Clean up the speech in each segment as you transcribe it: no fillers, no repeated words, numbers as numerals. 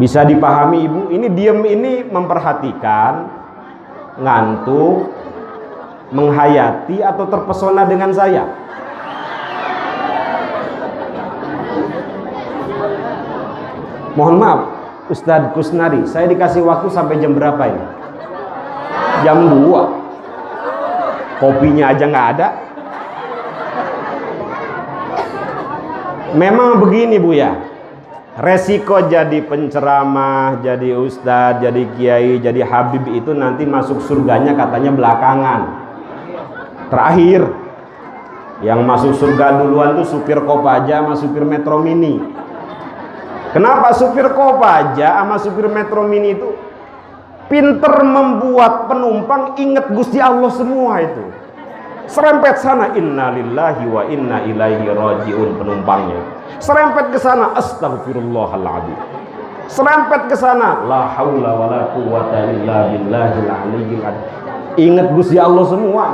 Bisa dipahami Ibu? Ini diem ini memperhatikan, ngantuk, menghayati atau terpesona dengan saya? Mohon maaf Ustadz Kusnari, saya dikasih waktu sampai jam berapa ini? Jam 2. Kopinya aja nggak ada. Memang begini Bu ya, resiko jadi penceramah, jadi ustadz, jadi kiai, jadi habib itu nanti masuk surganya katanya belakangan. Terakhir yang masuk surga duluan tuh supir Kopaja sama supir Metro Mini. Kenapa supir Kopaja sama supir Metro Mini itu pinter membuat penumpang ingat Gusti Allah semua itu. Serempet sana innalillahi wa inna ilaihi rajiun penumpangnya. Serempet ke sana astagfirullahaladzim. Serempet ke sana la haula wala quwata illa billahil aliyyil azim. Ingat Gusti Allah semua.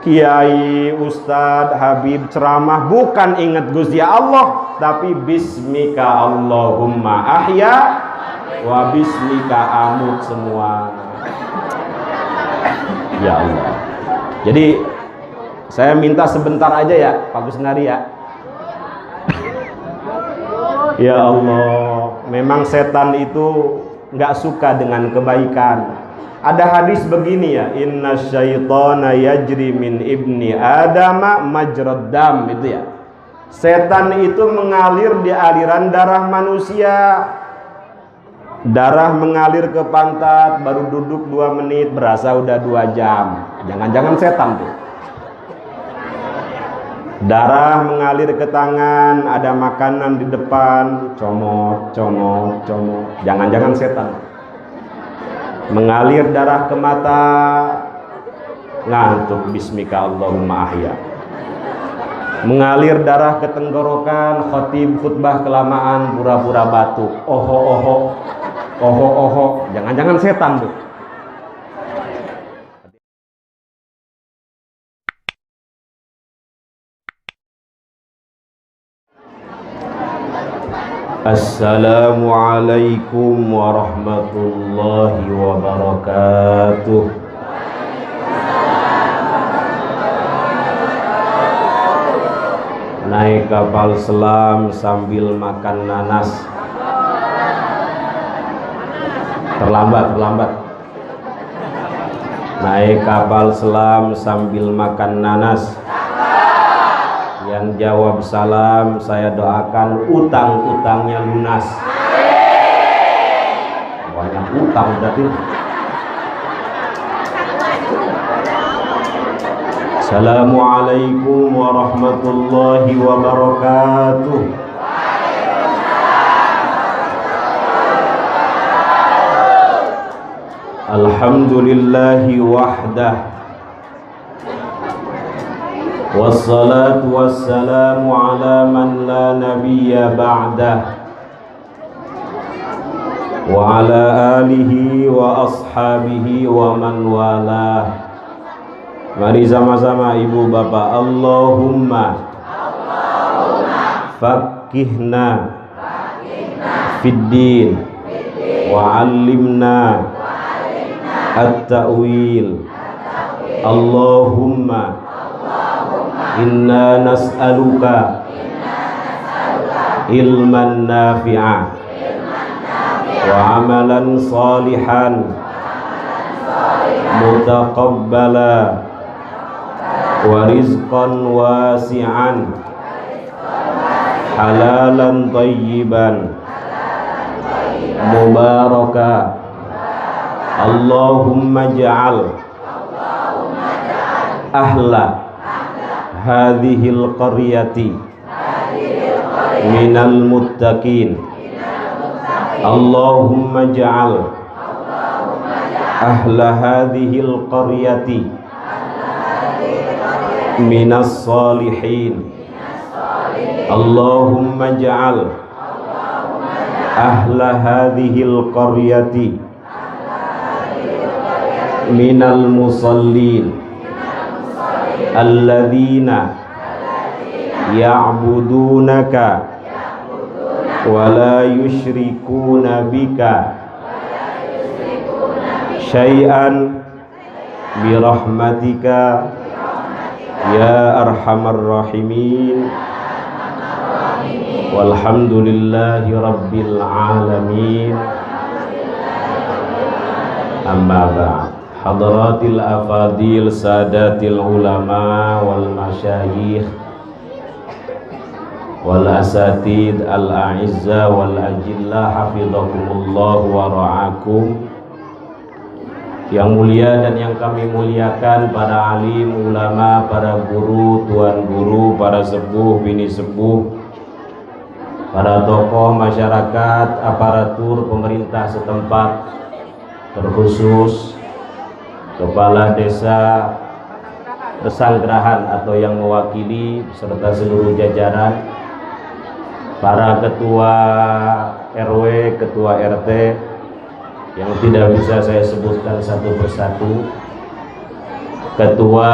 Kiai, ustadz, habib ceramah bukan ingat Gusti Allah, tapi bismika Allahumma ahya wa bismika amut semua. Ya Allah. Jadi saya minta sebentar aja ya Pak Kusnari ya. Ya Allah, memang setan itu nggak suka dengan kebaikan. Ada hadis begini ya, inna syaitana yajri min ibni adama majrad dam, itu ya. Setan itu mengalir di aliran darah manusia. Darah mengalir ke pantat, baru duduk 2 menit berasa udah 2 jam. Jangan-jangan setan tuh. Darah mengalir ke tangan, ada makanan di depan, comot, comot, comot. Jangan-jangan setan. Mengalir darah ke mata, ngantuk, bismika Allahumma ahya. Mengalir darah ke tenggorokan, khotib khutbah kelamaan, pura-pura batuk, oho oho, oho oho. Jangan-jangan setan tuh. Assalamualaikum warahmatullahi wabarakatuh. Naik kapal selam sambil makan nanas. Terlambat. Naik kapal selam sambil makan nanas. Yang jawab salam saya doakan utang-utangnya lunas. Banyak utang berarti. Assalamualaikum warahmatullahi wabarakatuh. Alhamdulillahi wahdah. Wassalatu wassalamu ala man la nabiyya ba'dah wa ala alihi wa ashabihi wa man walah. Mari sama-sama ibu bapak, Allahumma faqihna fiddin wa 'allimna at-ta'wil. Allahumma inna nas'aluka ilman nafi'a wa amalan salihan mutaqabbala wa rizqan wasi'an halalan tayyiban mubaraka. Allahumma ja'al ahla hadhil qaryati minal muttaqin. Allahumma ja'al ahla hadhil qaryati minas salihin. Allahumma ja'al ahla hadhil qaryati minal musallin alladzina ya'budunaka ولا يشركون بك شيئا برحمتك يا أرحم الراحمين والحمد لله رب العالمين أما بعد Hadratil afadil sadatil ulama wal masyayikh wal asatid al a'izza wal ajillah hafidhakumullah wa ra'akum. Yang mulia dan yang kami muliakan para alim, ulama, para guru, tuan guru, para sepuh, bini sepuh, para tokoh masyarakat, aparatur pemerintah setempat, terkhusus Kepala Desa Pesanggerahan atau yang mewakili serta seluruh jajaran, para ketua RW, ketua RT yang tidak bisa saya sebutkan satu persatu, ketua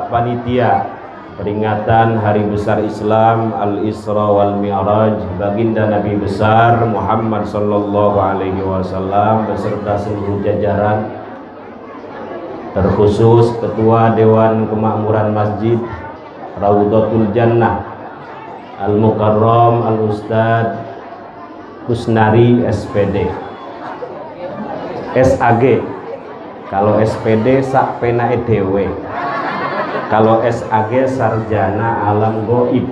panitia peringatan Hari Besar Islam Al-Isra wal Mi'raj Baginda Nabi besar Muhammad sallallahu alaihi wasallam beserta seluruh jajaran, terkhusus Ketua Dewan Kemakmuran Masjid Raudhatul Jannah Al-Mukarram Al-Ustadz Kusnari SPD SAG. Kalau SPD sak pena EDW, kalau SAG Sarjana Alam Goib,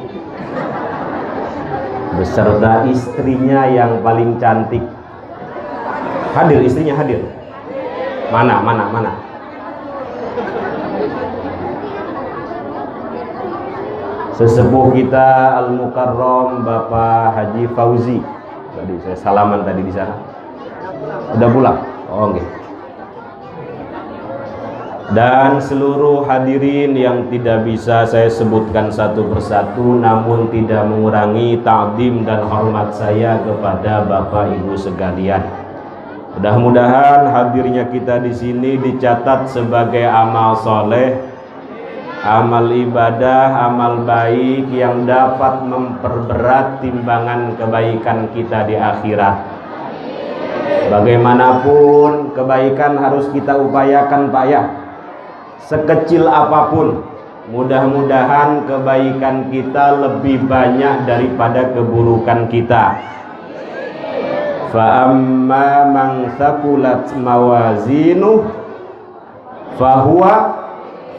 beserta istrinya yang paling cantik. Hadir istrinya, hadir? Mana? Sesepuh kita Al-Mukarram Bapak Haji Fauzi. Tadi saya salaman tadi di sana. Udah pulang? Oh, okay. Dan seluruh hadirin yang tidak bisa saya sebutkan satu persatu, namun tidak mengurangi ta'zim dan hormat saya kepada Bapak Ibu sekalian. Mudah-mudahan hadirnya kita di sini dicatat sebagai amal soleh, amal ibadah, amal baik yang dapat memperberat timbangan kebaikan kita di akhirat. Bagaimanapun kebaikan harus kita upayakan, Pak ya. Sekecil apapun, mudah-mudahan kebaikan kita lebih banyak daripada keburukan kita. Fa amma man thaqulat mawazinuh fahuwa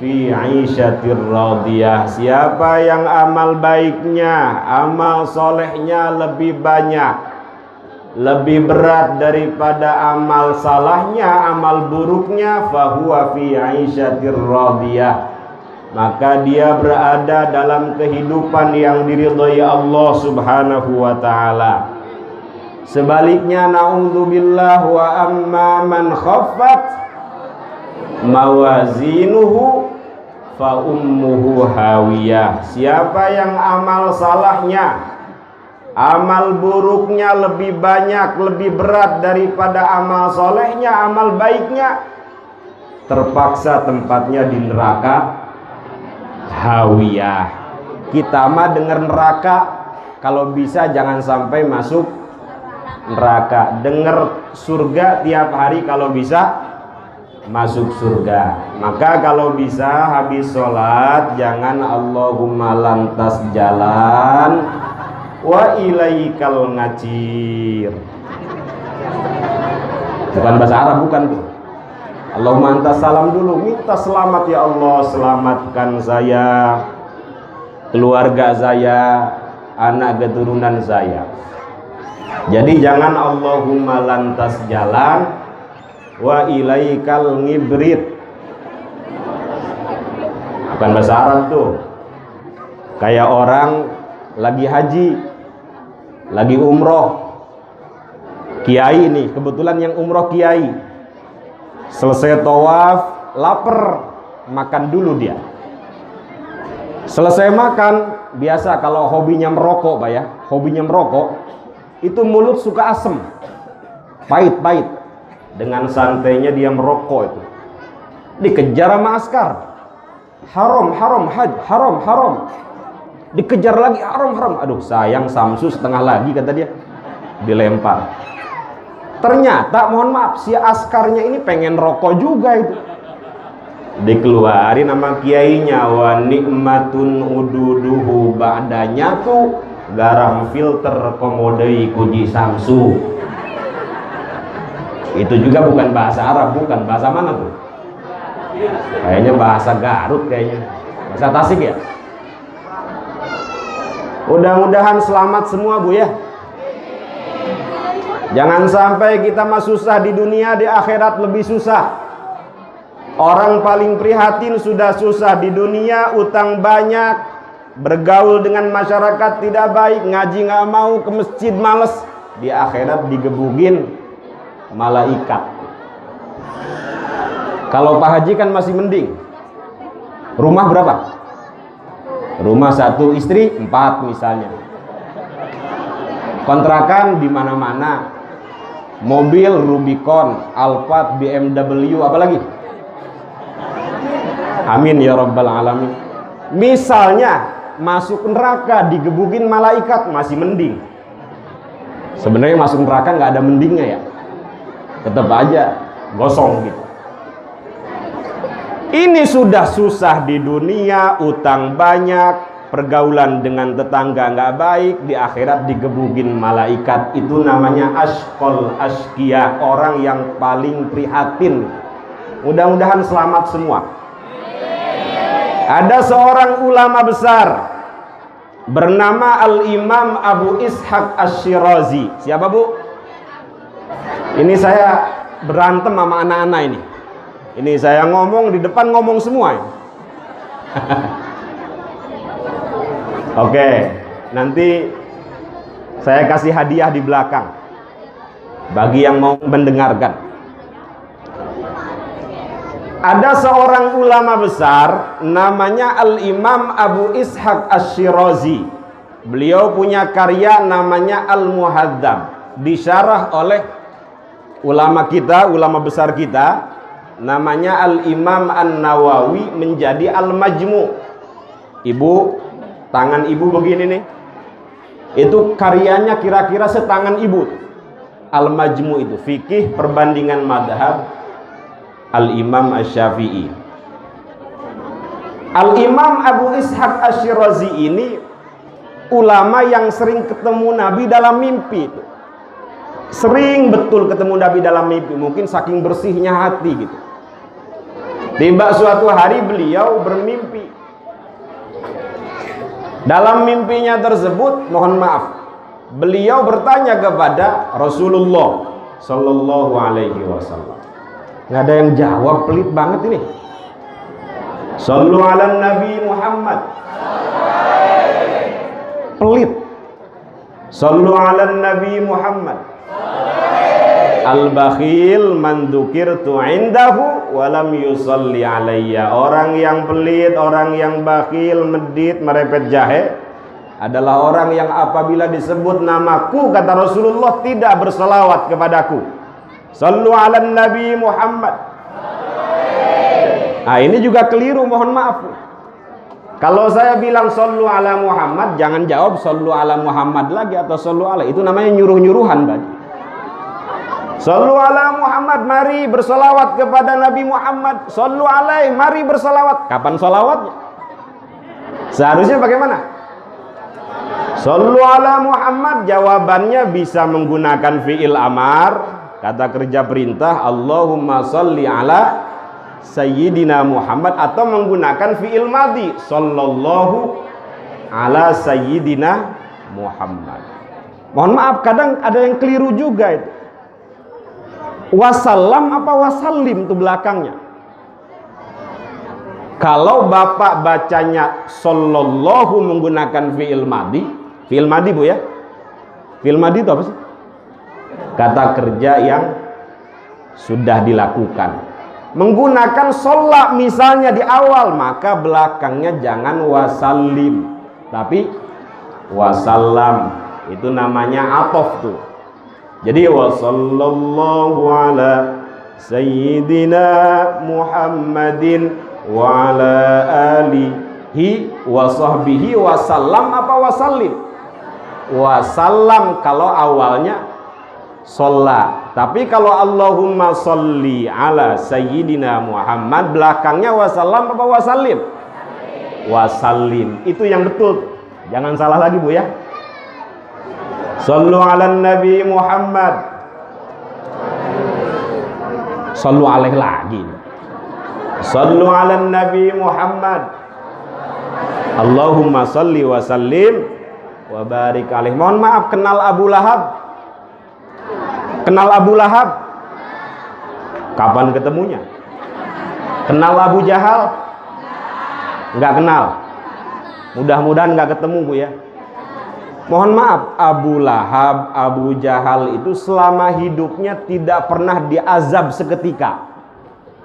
fi 'isyatir radiyah. Siapa yang amal baiknya, amal solehnya lebih banyak, lebih berat daripada amal salahnya, amal buruknya, fahuwa fi 'isyatir radiyah, maka dia berada dalam kehidupan yang diridhai Allah Subhanahu wa taala. Sebaliknya, naudzubillah, wa amma man khaffat mawazinuhu fa ummuhu hawiyah. Siapa yang amal salahnya, amal buruknya lebih banyak, lebih berat daripada amal solehnya, amal baiknya, terpaksa tempatnya di neraka hawiyah. Kita mah dengar neraka, kalau bisa jangan sampai masuk neraka. Dengar surga tiap hari, kalau bisa masuk surga. Maka kalau bisa habis sholat jangan Allahumma lantas jalan wa ilaikal ngacir. Bukan bahasa Arab, bukan tuh. Allahumma antas salam dulu, minta selamat ya Allah, selamatkan saya, keluarga saya, anak keturunan saya. Jadi jangan Allahumma lantas jalan wa ilaikal ngibrit. Bukan bahasa Arab tuh. Kayak orang lagi haji, lagi umroh, kiai nih, kebetulan yang umroh kiai, selesai tawaf, lapar, makan dulu dia. Selesai makan, biasa kalau hobinya merokok, Pak ya, hobinya merokok, itu mulut suka asem, pahit-pahit. Dengan santainya dia merokok itu, dikejar sama askar, haram, haram, haram. dikejar lagi, haram. Aduh sayang Samsu setengah lagi kata dia, dilempar. Ternyata mohon maaf si askarnya ini pengen rokok juga itu. Dikeluarin nama kiainya, wa nikmatun ududuhu, ba'danya tuh garam filter komodei kuji Samsu. Itu juga bukan bahasa Arab, bukan bahasa mana tuh? Kayaknya bahasa Garut, kayaknya bahasa Tasik ya. Mudah-mudahan selamat semua Bu ya. Jangan sampai kita mah susah di dunia, di akhirat lebih susah. Orang paling prihatin sudah susah di dunia, utang banyak, bergaul dengan masyarakat tidak baik, ngaji nggak mau, ke masjid males, di akhirat digebugin malaikat. Kalau Pak Haji kan masih mending. Rumah berapa? Rumah 1, istri 4 misalnya. Kontrakan di mana-mana. Mobil Rubicon, Alphard, BMW, apalagi? Amin ya rabbal alamin. Misalnya masuk neraka digebugin malaikat masih mending. Sebenarnya masuk neraka nggak ada mendingnya ya, tetap aja gosong gitu. Ini sudah susah di dunia, utang banyak, pergaulan dengan tetangga nggak baik, di akhirat digebugin malaikat. Itu namanya ashqal ashqiya, orang yang paling prihatin. Mudah-mudahan selamat semua. Ada seorang ulama besar bernama Al-Imam Abu Ishaq Asy-Syirazi. Siapa Bu? Ini saya berantem sama anak-anak ini. Ini saya ngomong di depan, ngomong semua. Oke, nanti saya kasih hadiah di belakang bagi yang mau mendengarkan. Ada seorang ulama besar namanya Al-Imam Abu Ishaq Asy-Syirazi. Beliau punya karya namanya Al-Muhadzab, disyarah oleh ulama kita, ulama besar kita, namanya Al-Imam An-Nawawi menjadi Al-Majmu'. Ibu, tangan ibu begini nih. Itu karyanya kira-kira setangan ibu. Al-Majmu' itu fikih perbandingan madhab Al-Imam Asy-Syafi'i. Al-Imam Abu Ishaq Asy-Syirazi ini ulama yang sering ketemu Nabi dalam mimpi itu. Sering betul ketemu Nabi dalam mimpi, mungkin saking bersihnya hati gitu. Tiba suatu hari beliau bermimpi. Dalam mimpinya tersebut, mohon maaf, beliau bertanya kepada Rasulullah Sallallahu Alaihi Wasallam. Nggak ada yang jawab, pelit banget ini. Sallu ala Nabi Muhammad. Pelit. Sallu ala Nabi Muhammad. Al-bakhil man dzukirtu indahu wa lam yusalli alayya. Orang yang pelit, orang yang bakhil, medit, merepet jahe adalah orang yang apabila disebut namaku, kata Rasulullah, tidak berselawat kepadaku. Sallu ala Nabi Muhammad. Nah ini juga keliru, mohon maaf. Kalau saya bilang sallu ala Muhammad, jangan jawab sallu ala Muhammad lagi atau sallu ala. Itu namanya nyuruh-nyuruhan tadi. Sallu ala Muhammad, mari berselawat kepada Nabi Muhammad. Sallu alaih, mari berselawat. Kapan selawatnya? Seharusnya bagaimana? Sallu ala Muhammad, jawabannya bisa menggunakan fi'il amar, kata kerja perintah, Allahumma salli ala Sayyidina Muhammad, atau menggunakan fi'il madhi, sallallahu ala Sayyidina Muhammad. Mohon maaf, kadang ada yang keliru juga itu. Wasallam apa wasallim itu belakangnya. Kalau Bapak bacanya sallallahu menggunakan fi'il madhi Bu ya. Fi'il madhi itu apa sih? Kata kerja yang sudah dilakukan. Menggunakan sholat misalnya di awal, maka belakangnya jangan wasallim, tapi wasallam. Itu namanya atof tuh. Jadi wasallallahu ala sayyidina Muhammadin wa ala ali alihi wa sahbihi wasallam apa wasallim? Wasallam kalau awalnya sholat. Tapi kalau Allahumma sholli ala sayyidina Muhammad belakangnya wasallam apa wasallim? Wasallim. Itu yang betul. Jangan salah lagi Bu ya. Sallu ala Nabi Muhammad. Sallu alaih lagi. Sallu ala Nabi Muhammad. Allahumma sholli wa sallim wa barik alaih. Mohon maaf, kenal Abu Lahab? Kenal Abu Lahab? Kapan ketemunya? Kenal Abu Jahal? Enggak kenal. Mudah-mudahan enggak ketemu Bu ya. Mohon maaf, Abu Lahab, Abu Jahal itu selama hidupnya tidak pernah diazab seketika.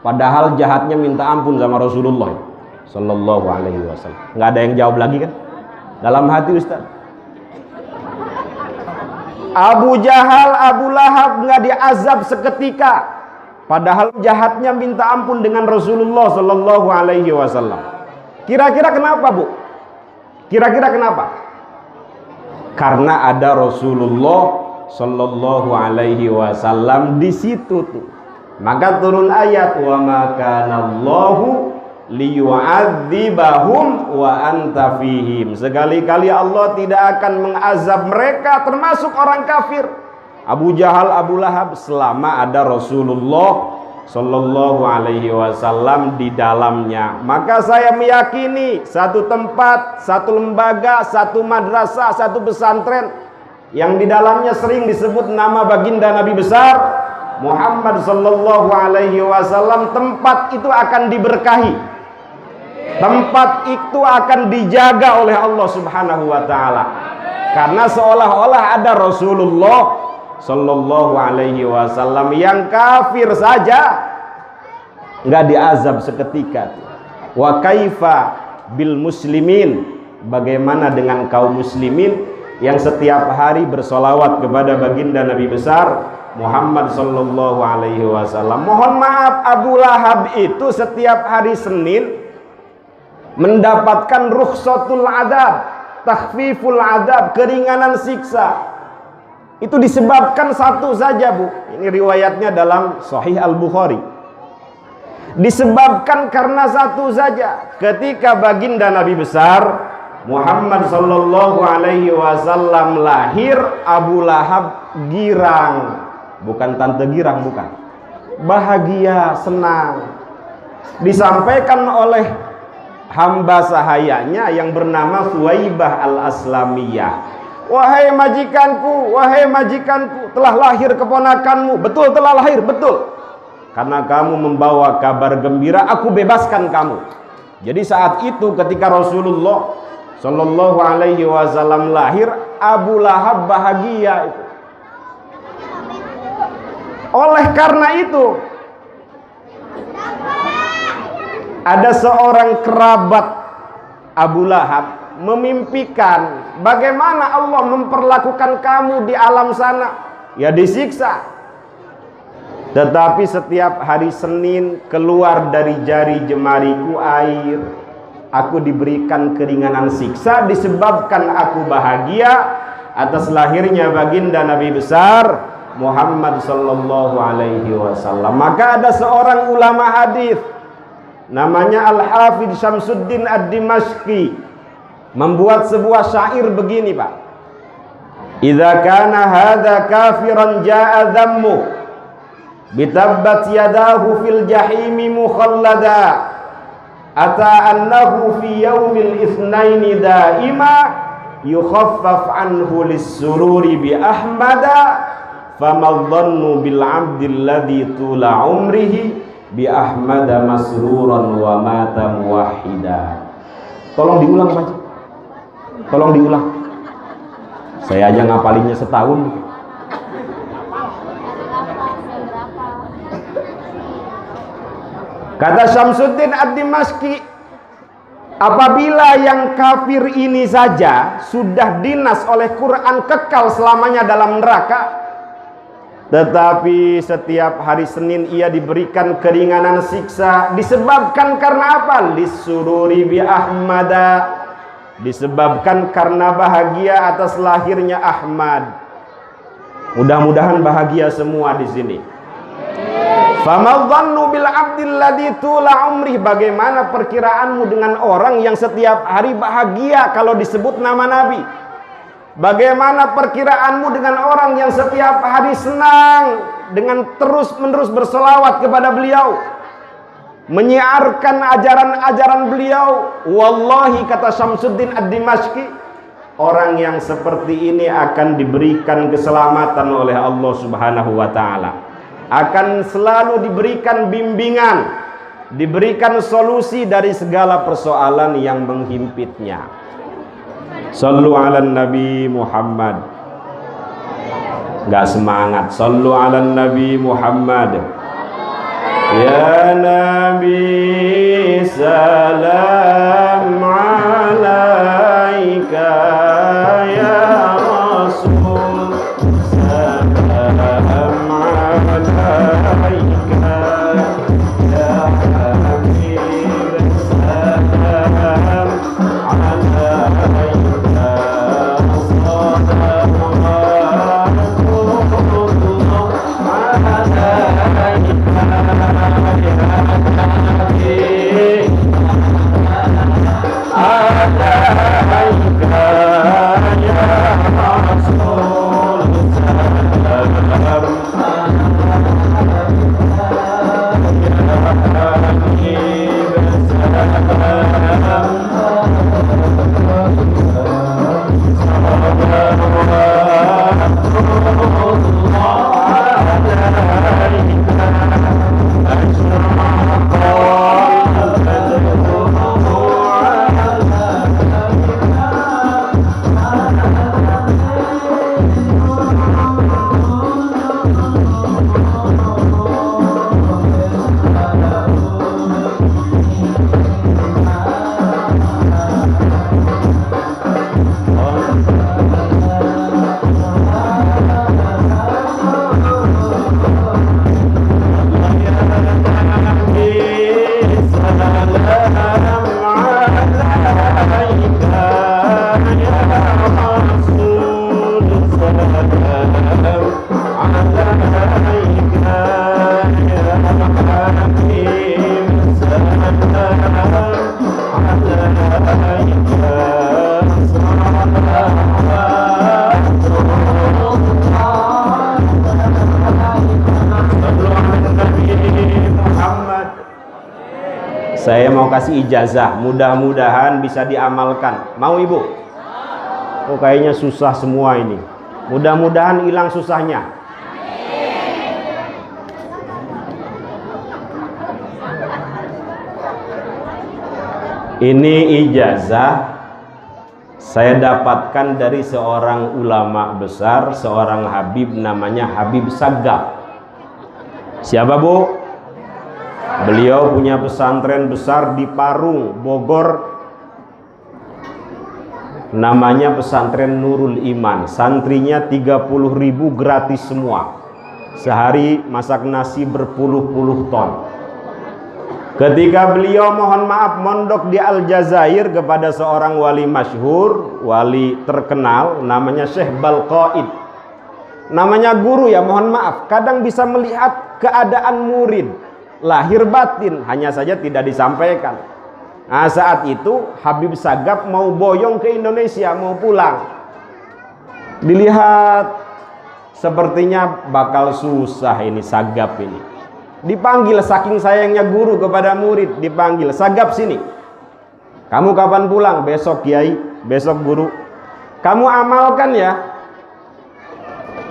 Padahal jahatnya minta ampun sama Rasulullah Sallallahu Alaihi Wasallam. Enggak ada yang jawab lagi kan? Dalam hati Ustaz. Abu Jahal, Abu Lahab nggak diazab seketika, padahal jahatnya minta ampun dengan Rasulullah Sallallahu Alaihi Wasallam. Kira-kira kenapa Bu? Kira-kira kenapa? Karena ada Rasulullah Sallallahu Alaihi Wasallam di situ tuh. Maka turun ayat wa ma kana Allahu liyu'adzibahum wa anta fihim. Sekali-kali Allah tidak akan mengazab mereka termasuk orang kafir Abu Jahal, Abu Lahab selama ada Rasulullah Sallallahu Alaihi Wasallam di dalamnya. Maka saya meyakini satu tempat, satu lembaga, satu madrasah, satu pesantren yang di dalamnya sering disebut nama baginda Nabi besar Muhammad Sallallahu Alaihi Wasallam, tempat itu akan diberkahi. Tempat itu akan dijaga oleh Allah Subhanahu wa taala. Karena seolah-olah ada Rasulullah Sallallahu Alaihi Wasallam yang kafir saja nggak diazab seketika. Wa kaifa bil muslimin, bagaimana dengan kaum muslimin yang setiap hari bersolawat kepada baginda Nabi besar Muhammad Sallallahu Alaihi Wasallam. Mohon maaf, Abu Lahab itu setiap hari Senin mendapatkan rukhsatul adab, takhfiful adab, keringanan siksa. Itu disebabkan satu saja Bu. Ini riwayatnya dalam Sahih Al-Bukhari. Disebabkan karena satu saja. Ketika baginda Nabi besar Muhammad Sallallahu Alaihi Wasallam lahir, Abu Lahab girang. Bukan tante girang, bukan. Bahagia, senang. Disampaikan oleh hamba sahayanya yang bernama Suwaibah Al-Aslamiyah. Wahai majikanku, telah lahir keponakanmu. Betul, telah lahir, betul. Karena kamu membawa kabar gembira, aku bebaskan kamu. Jadi saat itu ketika Rasulullah Sallallahu Alaihi Wasallam lahir, Abu Lahab bahagia itu. Oleh karena itu, ada seorang kerabat Abu Lahab memimpikan bagaimana Allah memperlakukan kamu di alam sana. Ya disiksa. Tetapi setiap hari Senin keluar dari jari jemariku air. Aku diberikan keringanan siksa disebabkan aku bahagia atas lahirnya baginda Nabi besar Muhammad Sallallahu Alaihi Wasallam. Maka ada seorang ulama hadis namanya Al-Hafidz Syamsuddin Ad-Dimashqi membuat sebuah syair begini Pak. Idza kana hadza kafiran jaa dhammu bitabbat yadahu fil jahimi mukhallada ata annahu fi yaumil itsnaini daima yukhaffaf anhu lis-sururi bi ahmada famadhannu bil 'abdil ladzi tula umrihi bi ahmada masruran wa mata muwahhida. Tolong diulang Pak. Tolong diulang. Saya aja ngapalinnya setahun. Kata Syamsuddin Ad-Dimashqi, apabila yang kafir ini saja sudah dinas oleh Quran kekal selamanya dalam neraka, Tetapi setiap hari Senin ia diberikan keringanan siksa. Disebabkan karena apa? Lisururi bi Ahmada. Disebabkan karena bahagia atas lahirnya Ahmad. Mudah-mudahan bahagia semua di sini. Famadhannu bil abdil ladzi tula umrih. Bagaimana perkiraanmu dengan orang yang setiap hari bahagia kalau disebut nama Nabi? Bagaimana perkiraanmu dengan orang yang setiap hari senang dengan terus-menerus berselawat kepada beliau, menyiarkan ajaran-ajaran beliau? Wallahi, kata Syamsuddin Ad-Dimashqi, orang yang seperti ini akan diberikan keselamatan oleh Allah Subhanahu wa ta'ala, akan selalu diberikan bimbingan, diberikan solusi dari segala persoalan yang menghimpitnya. Sallu ala Nabi Muhammad. Gak semangat. Sallu ala Nabi Muhammad. Ya Nabi salam alaika, ya Rasul salam alaika, ya Habib salam alaika. Saya mau kasih ijazah, mudah-mudahan bisa diamalkan. Mau ibu? Oh, kayaknya susah semua ini. Mudah-mudahan hilang susahnya. Ini ijazah saya dapatkan dari seorang ulama besar, seorang habib, namanya Habib Sagaf. Siapa bu? Beliau punya pesantren besar di Parung, Bogor. Namanya pesantren Nurul Iman. Santrinya 30.000 gratis semua. Sehari masak nasi berpuluh-puluh ton. Ketika beliau mohon maaf mondok di Aljazair kepada seorang wali masyhur, wali terkenal, namanya Syekh Balqaid. Namanya guru ya, mohon maaf, kadang bisa melihat keadaan murid lahir batin, hanya saja tidak disampaikan. Nah, saat itu Habib Sagaf mau boyong ke Indonesia, mau pulang. Dilihat sepertinya bakal susah ini Sagaf ini. Dipanggil, saking sayangnya guru kepada murid, dipanggil, Sagaf sini. Kamu kapan pulang? Besok Kiai, besok guru. Kamu amalkan ya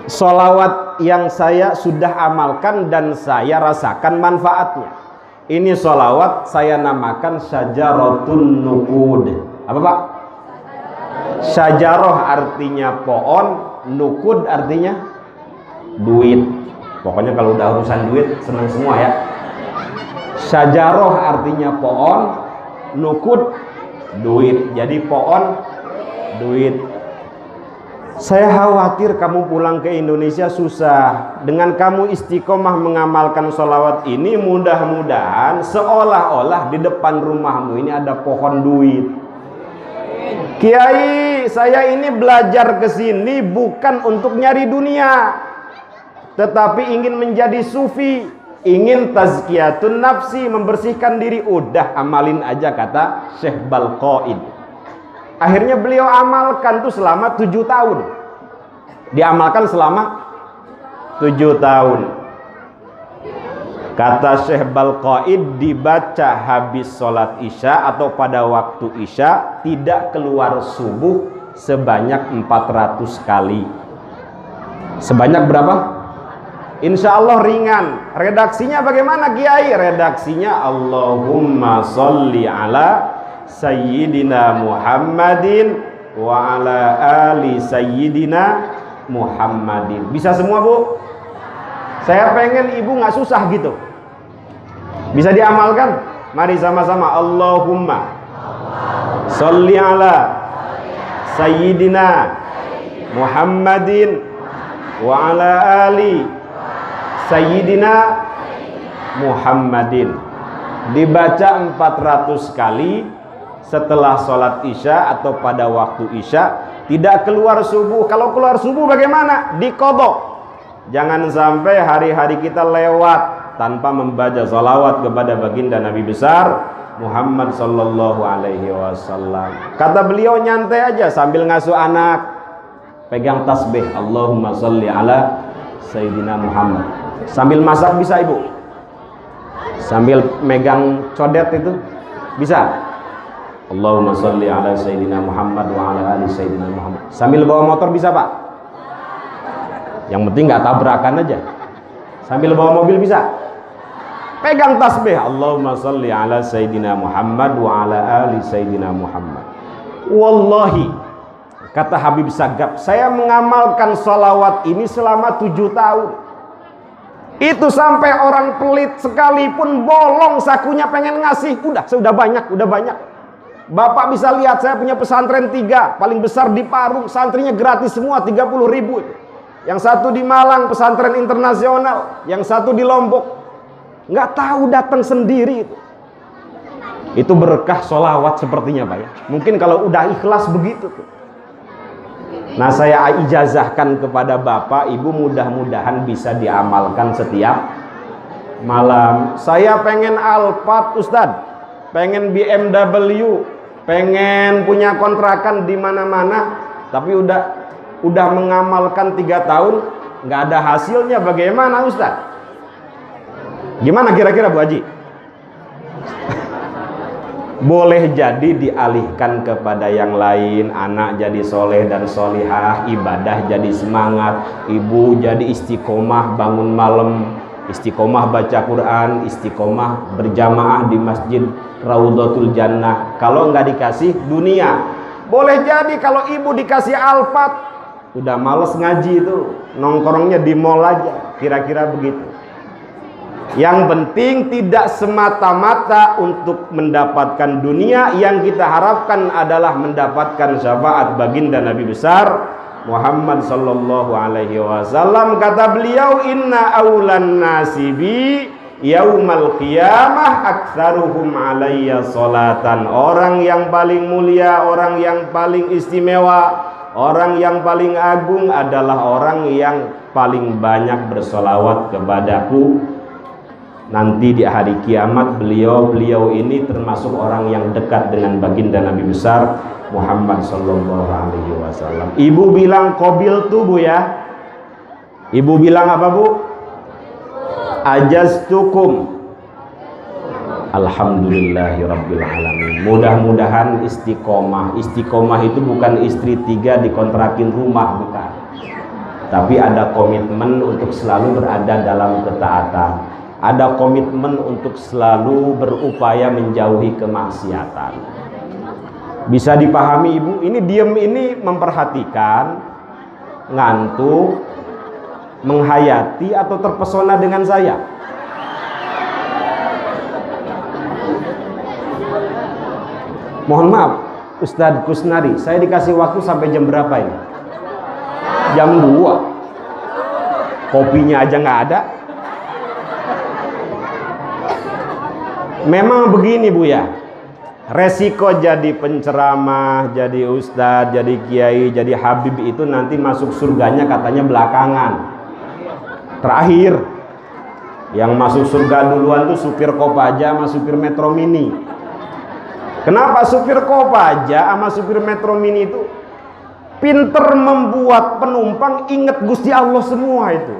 sholawat yang saya sudah amalkan dan saya rasakan manfaatnya. Ini sholawat saya namakan Syajaratun Nukud. Apa pak? Syajaroh artinya pohon, nukud artinya duit. Pokoknya kalau udah urusan duit senang semua ya. Syajaroh artinya pohon, nukud duit. Jadi pohon, duit. Saya khawatir kamu pulang ke Indonesia susah. Dengan kamu istiqomah mengamalkan sholawat ini, mudah-mudahan seolah-olah di depan rumahmu ini ada pohon duit. Kiai, saya ini belajar ke sini bukan untuk nyari dunia, tetapi ingin menjadi sufi, ingin tazkiyatun nafsi, membersihkan diri. Udah amalin aja, kata Syekh Balqaid. Akhirnya beliau amalkan tuh selama 7 tahun. Diamalkan selama 7 tahun. Kata Syekh Balqaid, dibaca habis sholat isya atau pada waktu isya, tidak keluar subuh sebanyak 400 kali. Sebanyak berapa? Insya Allah ringan. Redaksinya bagaimana Kiai? Redaksinya Allahumma sholli ala Sayyidina Muhammadin wa ala ali Sayyidina Muhammadin. Bisa semua Bu? Saya pengen ibu nggak susah gitu. Bisa diamalkan? Mari sama-sama. Allahumma sholli ala Sayyidina Muhammadin wa ala ali Sayyidina Muhammadin. Dibaca 400 kali setelah sholat isya atau pada waktu isya. Tidak keluar subuh. Kalau keluar subuh bagaimana? Diqodho. Jangan sampai hari-hari kita lewat tanpa membaca salawat kepada baginda Nabi besar Muhammad sallallahu alaihi wasallam. Kata beliau, nyantai aja sambil ngasuh anak, pegang tasbih Allahumma sholli ala Sayyidina Muhammad. Sambil masak bisa ibu? Sambil megang codet itu bisa? Allahumma sholli ala Sayyidina Muhammad wa ala ali Sayyidina Muhammad. Sambil bawa motor bisa Pak? Yang penting nggak tabrakan aja. Sambil bawa mobil bisa? Pegang tasbih Allahumma sholli ala Sayyidina Muhammad wa ala ali Sayyidina Muhammad. Wallahi, kata Habib Sagab, saya mengamalkan sholawat ini selama 7 tahun. Itu sampai orang pelit sekalipun bolong sakunya pengen ngasih. Sudah banyak. Bapak bisa lihat, saya punya pesantren 3, paling besar di Parung, santrinya gratis semua, 30.000. Yang satu di Malang, pesantren internasional, yang satu di Lombok. Nggak tahu, datang sendiri itu. Itu berkah sholawat sepertinya Pak ya. Mungkin kalau udah ikhlas begitu tuh. Nah, saya ijazahkan kepada Bapak, Ibu, mudah-mudahan bisa diamalkan setiap malam. Saya pengen Alphard Ustadz, pengen BMW, pengen punya kontrakan di mana-mana, tapi udah mengamalkan 3 tahun nggak ada hasilnya. Bagaimana Ustadz? Gimana kira-kira Bu Haji? Boleh jadi dialihkan kepada yang lain. Anak jadi soleh dan solihah, ibadah jadi semangat, ibu jadi istiqomah bangun malam, istiqomah baca Quran, istiqomah berjamaah di masjid Raudhatul Jannah. Kalau nggak dikasih dunia. Boleh jadi kalau ibu dikasih Alphard, udah males ngaji itu, nongkrongnya di mall aja. Kira-kira begitu. Yang penting tidak semata-mata untuk mendapatkan dunia. Yang kita harapkan adalah mendapatkan syafaat baginda Nabi besar Muhammad sallallahu alaihi wasallam. Kata beliau, inna aulan nasibi yaumal qiyamah aktsaruhum alayya salatan. Orang yang paling mulia, orang yang paling istimewa, orang yang paling agung adalah orang yang paling banyak bersolawat kepadaku. Nanti di hari kiamat beliau ini termasuk orang yang dekat dengan baginda Nabi besar Muhammad sallallahu alaihi wasallam. Ibu bilang qabil tuh Bu ya. Ibu bilang apa Bu? Ajaztukum. Alhamdulillahirabbil alamin. Mudah-mudahan istiqomah. Istiqomah itu bukan istri 3 dikontrakin rumah, bukan. Tapi ada komitmen untuk selalu berada dalam ketaatan. Ada komitmen untuk selalu berupaya menjauhi kemaksiatan. Bisa dipahami Ibu? Ini diem ini memperhatikan, ngantuk, menghayati atau terpesona dengan saya? Mohon maaf Ustadz Kusnari, saya dikasih waktu sampai jam berapa ini? Jam 2 kopinya aja nggak ada. Memang begini Bu ya, resiko jadi penceramah, jadi ustadz, jadi kiai, jadi habib itu nanti masuk surganya katanya belakangan. Terakhir yang masuk surga duluan tuh supir Kopaja sama supir Metro Mini. Kenapa supir Kopaja sama supir Metro Mini itu pinter membuat penumpang ingat Gusti Allah semua itu.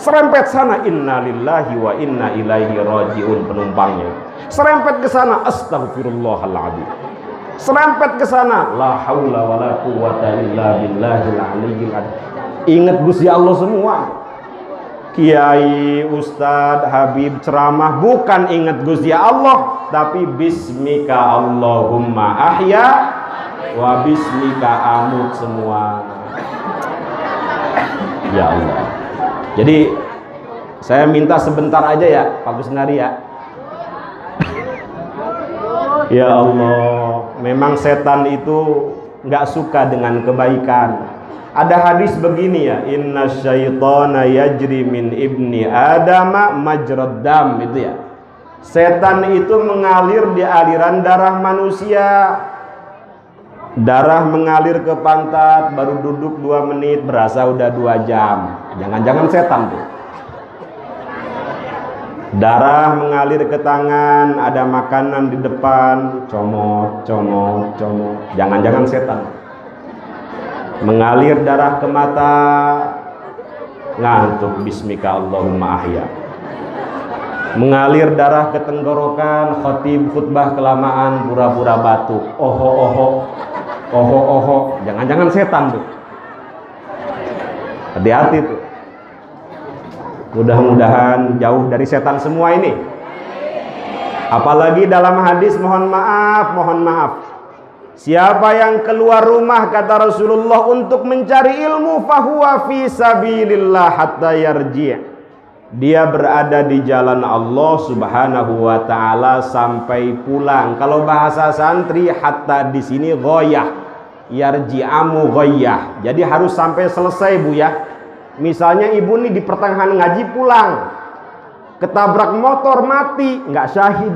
Serempet sana innalillahi wa inna ilaihi rajiun penumpangnya. Serempet ke sana astagfirullahaladzim. Serempet ke sana la haula wala quwata illa billahil aliyyil azim. Ingat Gusti Allah semua. Kiai, ustadz, habib ceramah bukan ingat Gusti Allah, tapi bismika Allahumma ahya wa bismika amut semua. Ya Allah. Jadi saya minta sebentar aja ya Pak Kusnari ya. Ya Allah, memang setan itu nggak suka dengan kebaikan. Ada hadis begini ya, inna syaitana yajri min ibni adama majrad dam, itu ya. Setan itu mengalir di aliran darah manusia. Darah mengalir ke pantat, baru duduk 2 menit berasa udah 2 jam. Jangan-jangan setan tuh. Darah mengalir ke tangan, ada makanan di depan, comot, comot, comot. Jangan-jangan setan. Mengalir darah ke mata, ngantuk, bismika Allahumma ahya. Mengalir darah ke tenggorokan, khotib khutbah kelamaan, pura-pura batuk, oho oho, oho oho. Jangan-jangan setan tuh. Hati-hati tuh. Mudah-mudahan jauh dari setan semua ini. Apalagi dalam hadis, mohon maaf. Siapa yang keluar rumah, kata Rasulullah, untuk mencari ilmu, fahuwa fi sabilillah hatta yarji'. Dia berada di jalan Allah Subhanahu wa taala sampai pulang. Kalau bahasa santri, hatta di sini ghoyah, yarji'amu ghoyah. Jadi harus sampai selesai Bu ya. Misalnya ibu nih di pertengahan ngaji pulang, ketabrak motor mati, nggak syahid.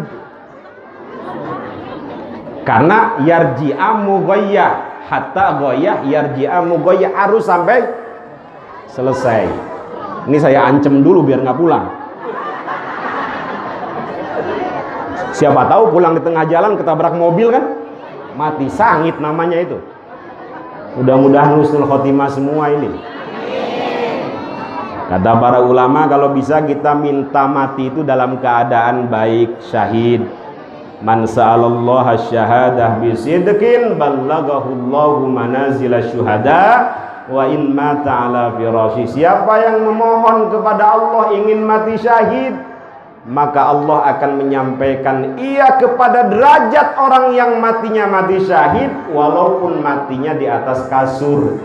Karena yarji'amu ghoyah, hatta ghoyah, yarji'amu ghoyah, harus sampai selesai. Ini saya ancam dulu biar nggak pulang. Siapa tahu pulang di tengah jalan ketabrak mobil kan, mati, sangit namanya itu. Mudah-mudahan husnul khotimah semua ini. Kata para ulama, kalau bisa kita minta mati itu dalam keadaan baik, syahid. Man sa'alallaha syahadah bisidqin ballagahullahu manazila syuhada wa in mata ala firasyi. Siapa yang memohon kepada Allah ingin mati syahid, maka Allah akan menyampaikan ia kepada derajat orang yang matinya mati syahid, walaupun matinya di atas kasur.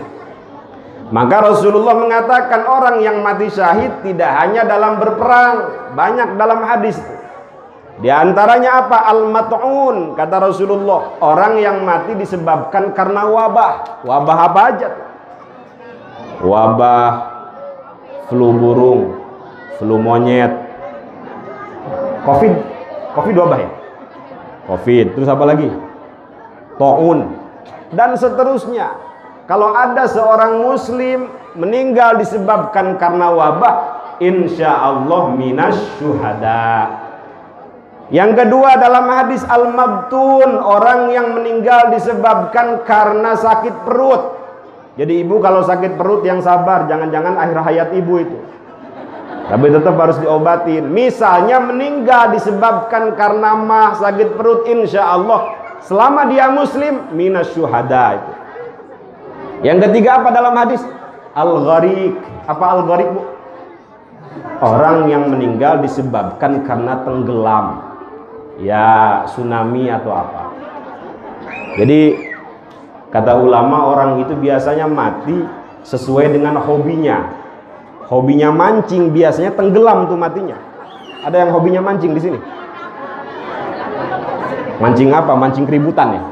Maka Rasulullah mengatakan orang yang mati syahid tidak hanya dalam berperang, banyak dalam hadis. Di antaranya apa? Al-mat'un, kata Rasulullah, orang yang mati disebabkan karena wabah. Wabah apa aja? Wabah flu burung, flu monyet, Covid wabah ya? Covid, terus apa lagi? Taun, dan seterusnya. Kalau ada seorang muslim meninggal disebabkan karena wabah, insya Allah minas syuhada. Yang kedua dalam hadis al-mabtun, orang yang meninggal disebabkan karena sakit perut. Jadi ibu kalau sakit perut yang sabar, jangan-jangan akhir hayat ibu itu. Tapi tetap harus diobatin. Misalnya meninggal disebabkan karena mah sakit perut, insya Allah selama dia muslim minas syuhada itu. Yang ketiga apa dalam hadis? Al-gharik. Apa al-gharik Bu? Orang yang meninggal disebabkan karena tenggelam. Ya tsunami atau apa. Jadi kata ulama, orang itu biasanya mati sesuai dengan hobinya. Hobinya mancing, biasanya tenggelam tuh matinya. Ada yang hobinya mancing di sini? Mancing apa? Mancing keributan ya?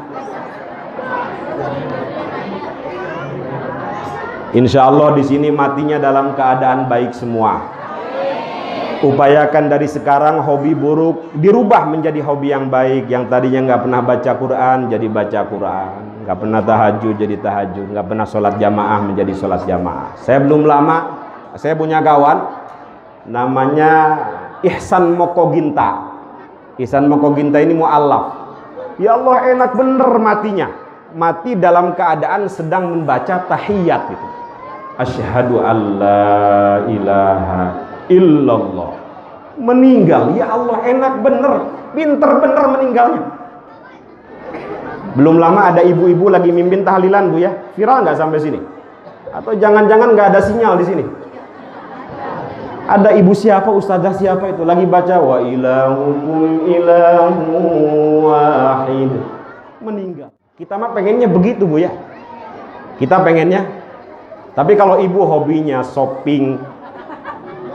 Insya Allah di sini matinya dalam keadaan baik semua. Upayakan dari sekarang hobi buruk dirubah menjadi hobi yang baik. Yang tadinya nggak pernah baca Quran jadi baca Quran, nggak pernah tahajud jadi tahajud, nggak pernah sholat jamaah menjadi sholat jamaah. Saya belum lama, saya punya kawan namanya Ihsan Mokoginta. Ihsan Mokoginta ini mu'allaf. Ya Allah, enak bener matinya. Mati dalam keadaan sedang membaca tahiyat gitu. Asyhadu alla ilaha illallah. Meninggal, ya Allah, enak bener, pinter bener meninggalnya. Belum lama ada ibu-ibu lagi mimpin tahlilan, Bu ya. Viral nggak sampai sini? Atau jangan-jangan nggak ada sinyal di sini? Ada ibu siapa, ustazah siapa itu lagi baca wa ilahukum ilahu wahid, meninggal. Kita mah pengennya begitu, Bu ya. Kita pengennya. Tapi kalau ibu hobinya shopping,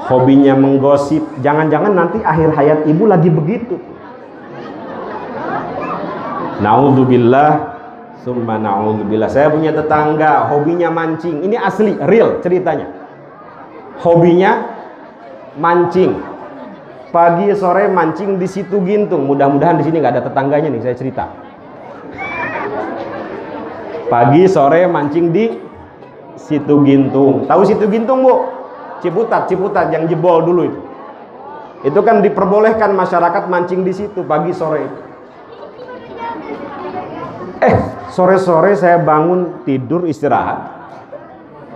hobinya menggosip, jangan-jangan nanti akhir hayat ibu lagi begitu. Naudzubillah, summa naudzubillah. Saya punya tetangga hobinya mancing. Ini asli, real ceritanya. Hobinya mancing. Pagi sore mancing di Situ Gintung. Mudah-mudahan di sini nggak ada tetangganya nih, saya cerita. Pagi sore mancing di Situ Gintung. Tahu Situ Gintung, Bu? Ciputat yang jebol dulu itu. Itu kan diperbolehkan masyarakat mancing di situ pagi sore itu. Sore-sore saya bangun tidur istirahat.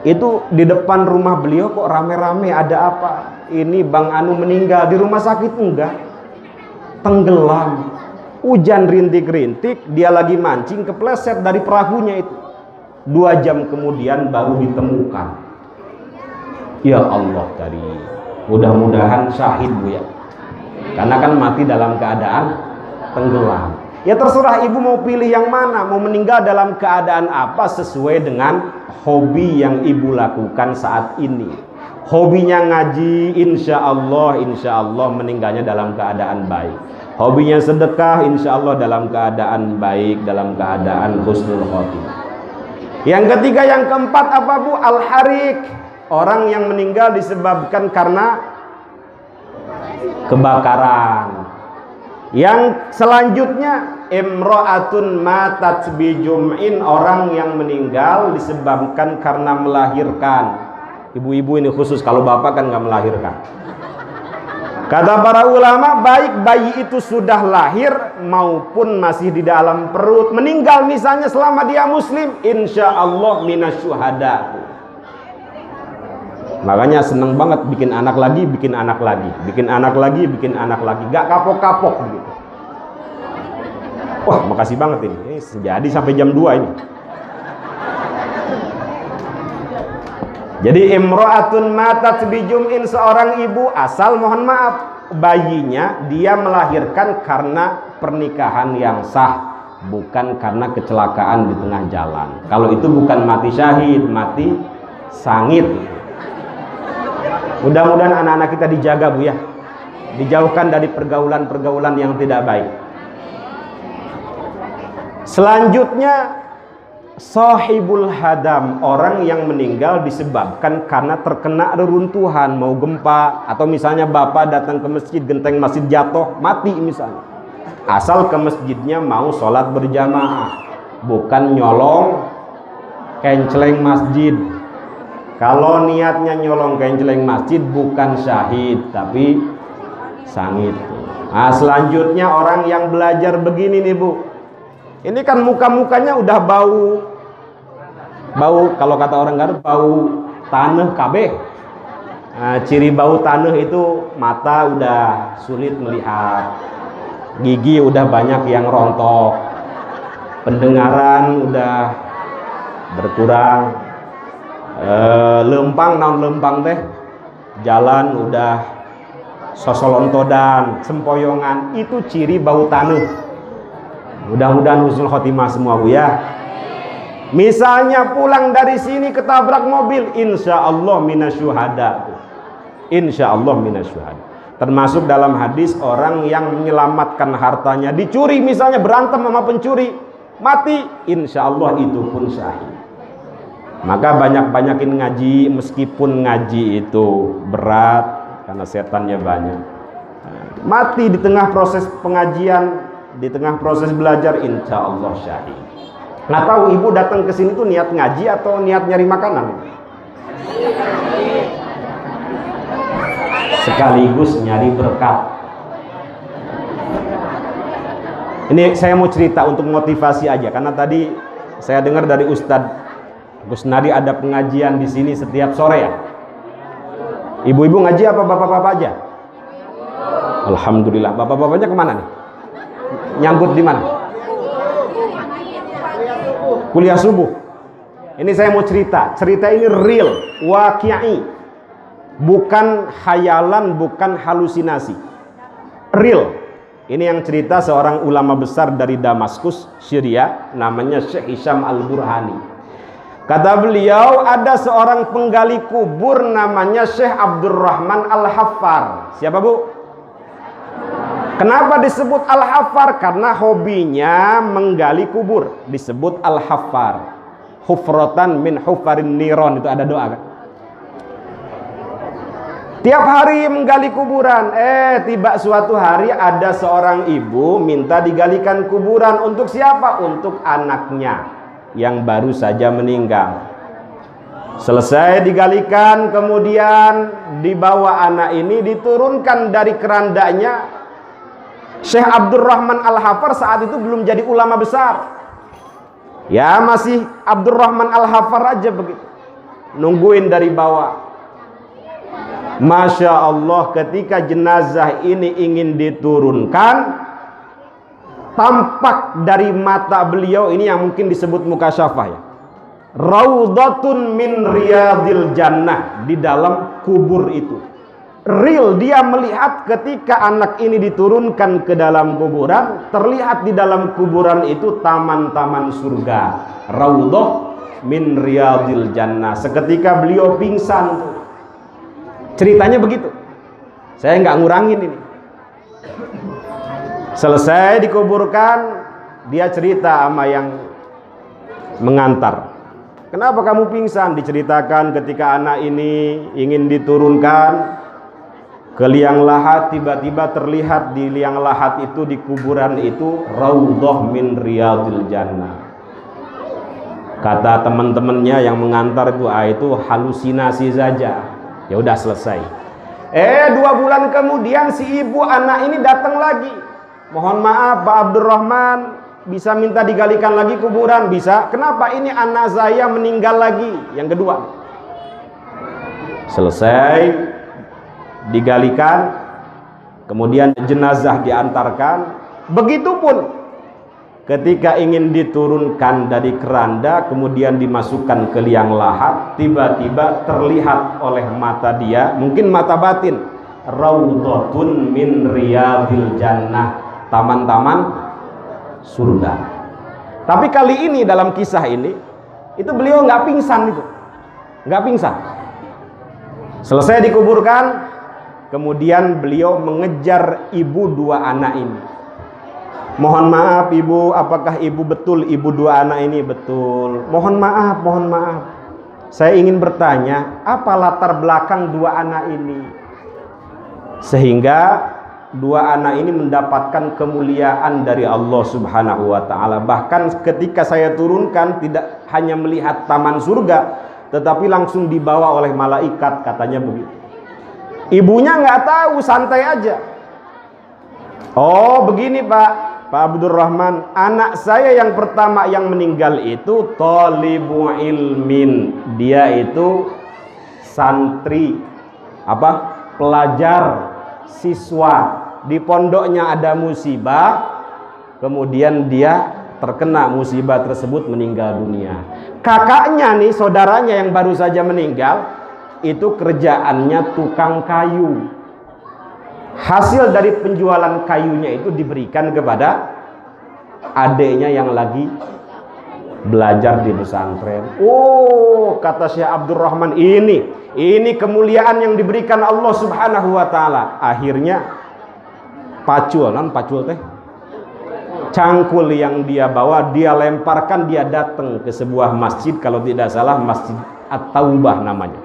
Itu di depan rumah beliau kok rame-rame, ada apa? Ini Bang Anu meninggal. Di rumah sakit enggak. Tenggelam. Hujan rintik-rintik, dia lagi mancing kepleset dari perahunya itu. 2 jam kemudian baru ditemukan. Ya Allah, dari mudah-mudahan syahid, Bu ya. Karena kan mati dalam keadaan tenggelam. Ya terserah ibu mau pilih yang mana, mau meninggal dalam keadaan apa sesuai dengan hobi yang ibu lakukan saat ini. Hobinya ngaji, insya Allah meninggalnya dalam keadaan baik. Hobinya sedekah, insya Allah dalam keadaan baik, dalam keadaan husnul khotimah. Yang ketiga, yang keempat apa, Bu? Al-harik. Orang yang meninggal disebabkan karena kebakaran. Yang selanjutnya, imra'atun matat bijum'in. Orang yang meninggal disebabkan karena melahirkan. Ibu-ibu ini khusus, kalau bapak kan nggak melahirkan. Kata para ulama, baik bayi itu sudah lahir maupun masih di dalam perut, meninggal misalnya selama dia muslim, insya Allah minasyuhada. Makanya seneng banget bikin anak lagi, bikin anak lagi, bikin anak lagi, bikin anak lagi, gak kapok-kapok begitu. Wah, makasih banget ini jadi sampai jam 2 ini. Jadi imra'atun matat bijum'in, seorang ibu asal mohon maaf bayinya dia melahirkan karena pernikahan yang sah, bukan karena kecelakaan di tengah jalan. Kalau itu bukan mati syahid, mati sangit. Mudah-mudahan anak-anak kita dijaga, Bu ya, dijauhkan dari pergaulan-pergaulan yang tidak baik. Selanjutnya, sahibul hadam, orang yang meninggal disebabkan karena terkena reruntuhan, mau gempa, atau misalnya bapak datang ke masjid, genteng masjid jatuh, mati misalnya. Asal ke masjidnya mau sholat berjamaah, bukan nyolong kenceleng masjid. Kalau niatnya nyolong kenceleng masjid bukan syahid, tapi sangit. Nah, selanjutnya orang yang belajar begini nih, Bu. Ini kan muka-mukanya udah bau kalau kata orang Garut, bau tanah kabeh. Nah, ciri bau tanah itu mata udah sulit melihat, gigi udah banyak yang rontok, pendengaran udah berkurang, lempang, naon lempang teh, jalan udah sosolontodan, sempoyongan, itu ciri bau tanah. Mudah-mudahan husnul khotimah semua, Bu ya. Misalnya pulang dari sini ketabrak mobil, insya Allah minasyuhada. Insya Allah minasyuhada. Termasuk dalam hadis orang yang menyelamatkan hartanya dicuri, misalnya berantem sama pencuri, mati, insya Allah itu pun syahid. Maka banyak-banyakin ngaji, meskipun ngaji itu berat karena setannya banyak. Mati di tengah proses pengajian, di tengah proses belajar, insya Allah syahid. Nggak tahu ibu datang ke sini tuh niat ngaji atau niat nyari makanan? Sekaligus nyari berkat. Ini saya mau cerita untuk motivasi aja, karena tadi saya dengar dari Ustadz Gus Nadi ada pengajian di sini setiap sore ya. Ibu-ibu ngaji apa bapak-bapak aja? Alhamdulillah. Bapak-bapaknya kemana nih? Nyangkut di mana? Kuliah subuh. Ini saya mau cerita. Cerita ini real, waqi'i. Bukan khayalan, bukan halusinasi. Real. Ini yang cerita seorang ulama besar dari Damaskus, Syria, namanya Syekh Hisham Al-Burhani. Kata beliau, ada seorang penggali kubur namanya Syekh Abdurrahman Al-Haffar. Siapa bu? Kenapa disebut Al-Haffar? Karena hobinya menggali kubur. Disebut Al-Haffar. Hufratan min hufarin niron. Itu ada doa kan? Tiap hari menggali kuburan. Tiba suatu hari ada seorang ibu minta digalikan kuburan. Untuk siapa? Untuk anaknya yang baru saja meninggal. Selesai digalikan, kemudian dibawa anak ini, diturunkan dari kerandanya. Syekh Abdurrahman Al-Haffar saat itu belum jadi ulama besar. Ya masih Abdurrahman Al-Haffar aja begitu. Nungguin dari bawah. Masya Allah, ketika jenazah ini ingin diturunkan, tampak dari mata beliau ini yang mungkin disebut mukasyafah ya, raudhatun min riyadil jannah, di dalam kubur itu. Real, dia melihat ketika anak ini diturunkan ke dalam kuburan, terlihat di dalam kuburan itu taman-taman surga. Raudhah min riyadil jannah. Seketika beliau pingsan. Ceritanya begitu. Saya nggak ngurangin ini. Selesai dikuburkan, dia cerita sama yang mengantar. Kenapa kamu pingsan? Diceritakan ketika anak ini ingin diturunkan ke liang lahat, tiba-tiba terlihat di liang lahat itu, di kuburan itu, raudhah min riyadil jannah. Kata teman-temannya yang mengantar itu halusinasi saja. Ya udah selesai. 2 bulan kemudian si ibu anak ini datang lagi. Mohon maaf Pak Abdurrahman, bisa minta digalikan lagi kuburan? Bisa. Kenapa? Ini anak saya meninggal lagi. Yang kedua. Selesai digalikan, kemudian jenazah diantarkan. Begitupun ketika ingin diturunkan dari keranda, kemudian dimasukkan ke liang lahat, tiba-tiba terlihat oleh mata dia, mungkin mata batin, raudhatun min riyadil jannah, taman-taman surga. Tapi kali ini dalam kisah ini, itu beliau nggak pingsan itu, nggak pingsan. Selesai dikuburkan, kemudian beliau mengejar ibu 2 anak ini. Mohon maaf ibu, apakah ibu betul ibu 2 anak ini? Betul. Mohon maaf. Saya ingin bertanya, apa latar belakang 2 anak ini? Sehingga 2 anak ini mendapatkan kemuliaan dari Allah Subhanahu wa ta'ala. Bahkan ketika saya turunkan, tidak hanya melihat taman surga, tetapi langsung dibawa oleh malaikat, katanya begitu. Ibunya nggak tahu, santai aja. Oh begini Pak Abdurrahman, anak saya yang pertama yang meninggal itu thalibu ilmin. Dia itu santri, pelajar, siswa. Di pondoknya ada musibah, kemudian dia terkena musibah tersebut, meninggal dunia. Kakaknya nih, saudaranya yang baru saja meninggal, itu kerjaannya tukang kayu. Hasil dari penjualan kayunya itu diberikan kepada adiknya yang lagi belajar di pesantren. Oh, kata Syekh Abdurrahman, ini kemuliaan yang diberikan Allah Subhanahu wa ta'ala. Akhirnya pacul teh cangkul yang dia bawa dia lemparkan, dia datang ke sebuah masjid, kalau tidak salah Masjid At-Taubah namanya.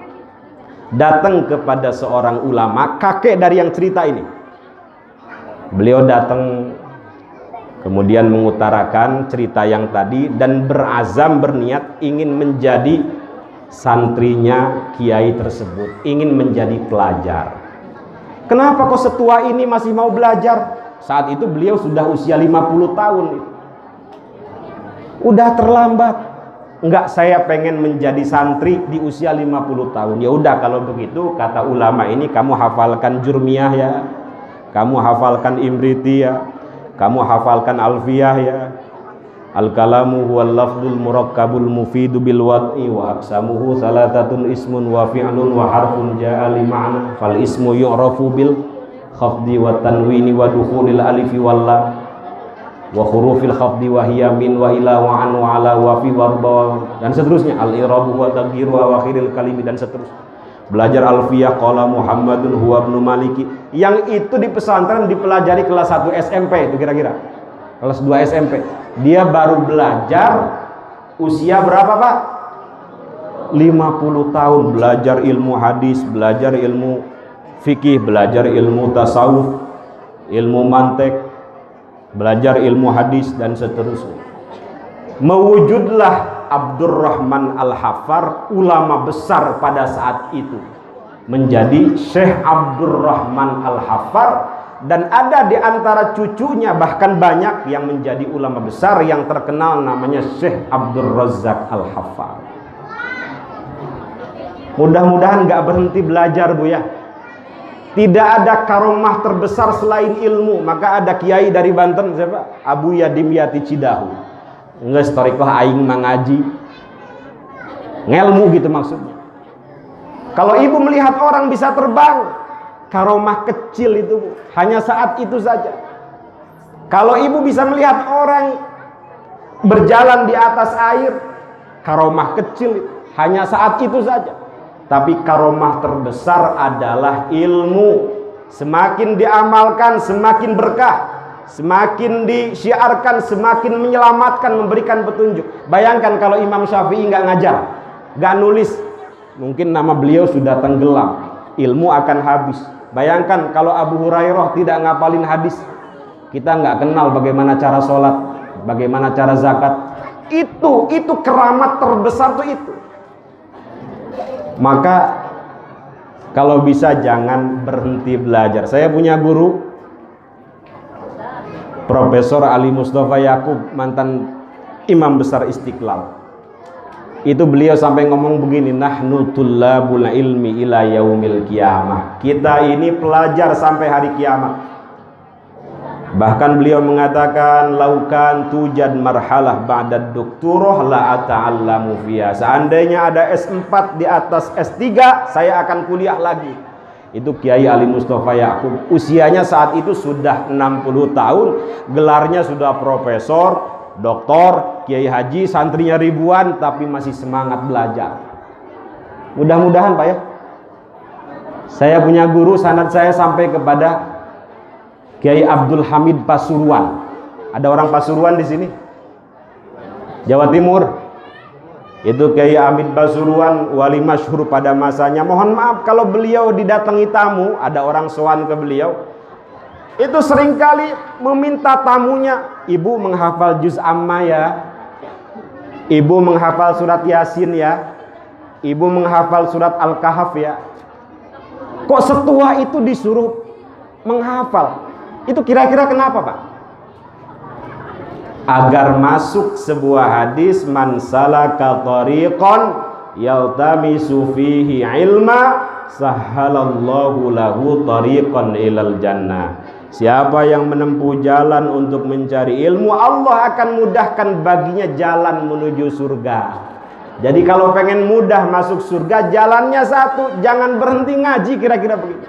Datang kepada seorang ulama, kakek dari yang cerita ini. Beliau datang kemudian mengutarakan cerita yang tadi dan berazam, berniat ingin menjadi santrinya kiai tersebut, ingin menjadi pelajar. Kenapa kok setua ini masih mau belajar? Saat itu beliau sudah usia 50 tahun. Udah terlambat. Enggak, saya pengen menjadi santri di usia 50 tahun. Ya udah, kalau begitu kata ulama ini, kamu hafalkan Jurmiyah ya, kamu hafalkan Imriti ya, kamu hafalkan Alfiyah ya. Al-kalamu huwal lafdul murakkabul mufidu bil wad'i wa aqsamuhu salatatun ismun wa fi'lun wa harfun ja'a li ma'na fal ismu yu'rafu bil khafdi wa tanwini wa dukhulil alifi wal lam wa hurufil khafdi wa hiya min wa ila wa an wa ala wa fi wa dan seterusnya. Al-i'rabu wa taghiru wa akhiril kalimi dan seterusnya. Belajar Alfiyah qala Muhammadun huwa ibnu Maliki, yang itu di pesantren dipelajari kelas 1 SMP itu kira-kira. Kelas 2 SMP. Dia baru belajar usia berapa, Pak? 50 tahun belajar ilmu hadis, belajar ilmu fikih, belajar ilmu tasawuf, ilmu mantek, belajar ilmu hadis dan seterusnya. Mewujudlah Abdurrahman Al-Haffar, ulama besar pada saat itu, menjadi Syekh Abdurrahman Al-Haffar, dan ada di antara cucunya bahkan banyak yang menjadi ulama besar yang terkenal, namanya Syekh Abdul Razak Al-Haffar. Mudah-mudahan gak berhenti belajar, Bu ya. Tidak ada karomah terbesar selain ilmu. Maka ada kiai dari Banten, siapa? Abu Yadim Yati Cidahu. Nges torikoh aing mangaji. Ngelmu gitu maksudnya. Kalau ibu melihat orang bisa terbang, karomah kecil itu, Bu. Hanya saat itu saja. Kalau ibu bisa melihat orang berjalan di atas air, karomah kecil, hanya saat itu saja. Tapi karomah terbesar adalah ilmu. Semakin diamalkan semakin berkah, semakin disyiarkan semakin menyelamatkan, memberikan petunjuk. Bayangkan kalau Imam Syafi'i nggak ngajar, nggak nulis, mungkin nama beliau sudah tenggelam, ilmu akan habis. Bayangkan kalau Abu Hurairah tidak ngapalin hadis, kita nggak kenal bagaimana cara sholat, bagaimana cara zakat. Itu keramat terbesar tuh itu. Maka kalau bisa jangan berhenti belajar. Saya punya guru Profesor Ali Mustafa Yakub, mantan imam besar Istiqlal. Itu beliau sampai ngomong begini, nahnu tullabul ilmi ila yaumil qiyamah. Kita ini pelajar sampai hari kiamat. Bahkan beliau mengatakan, laukan tujad marhalah ba'da doktorah la ata'allamu fiha. Seandainya ada S4 di atas S3, saya akan kuliah lagi. Itu Kiai Ali Mustafa Yakub. Usianya saat itu sudah 60 tahun, gelarnya sudah profesor, doktor, kiai haji, santrinya ribuan, tapi masih semangat belajar. Mudah-mudahan, Pak ya. Saya punya guru, sanad saya sampai kepada Kiai Abdul Hamid Pasuruan. Ada orang Pasuruan di sini? Jawa Timur. Itu Kiai Hamid Pasuruan, wali masyhur pada masanya. Mohon maaf kalau beliau didatangi tamu, ada orang sowan ke beliau, itu seringkali meminta tamunya, ibu menghafal juz amma ya, ibu menghafal surat Yasin ya, ibu menghafal surat Al-Kahf ya. Kok setua itu disuruh menghafal? Itu kira-kira kenapa, Pak? Agar masuk sebuah hadis, man salaka tariqan yaltamisu fihi ilma sahhalallahu lahu tariqan ilal jannah. Siapa yang menempuh jalan untuk mencari ilmu, Allah akan mudahkan baginya jalan menuju surga. Jadi kalau pengen mudah masuk surga, jalannya satu, jangan berhenti ngaji, kira-kira begitu.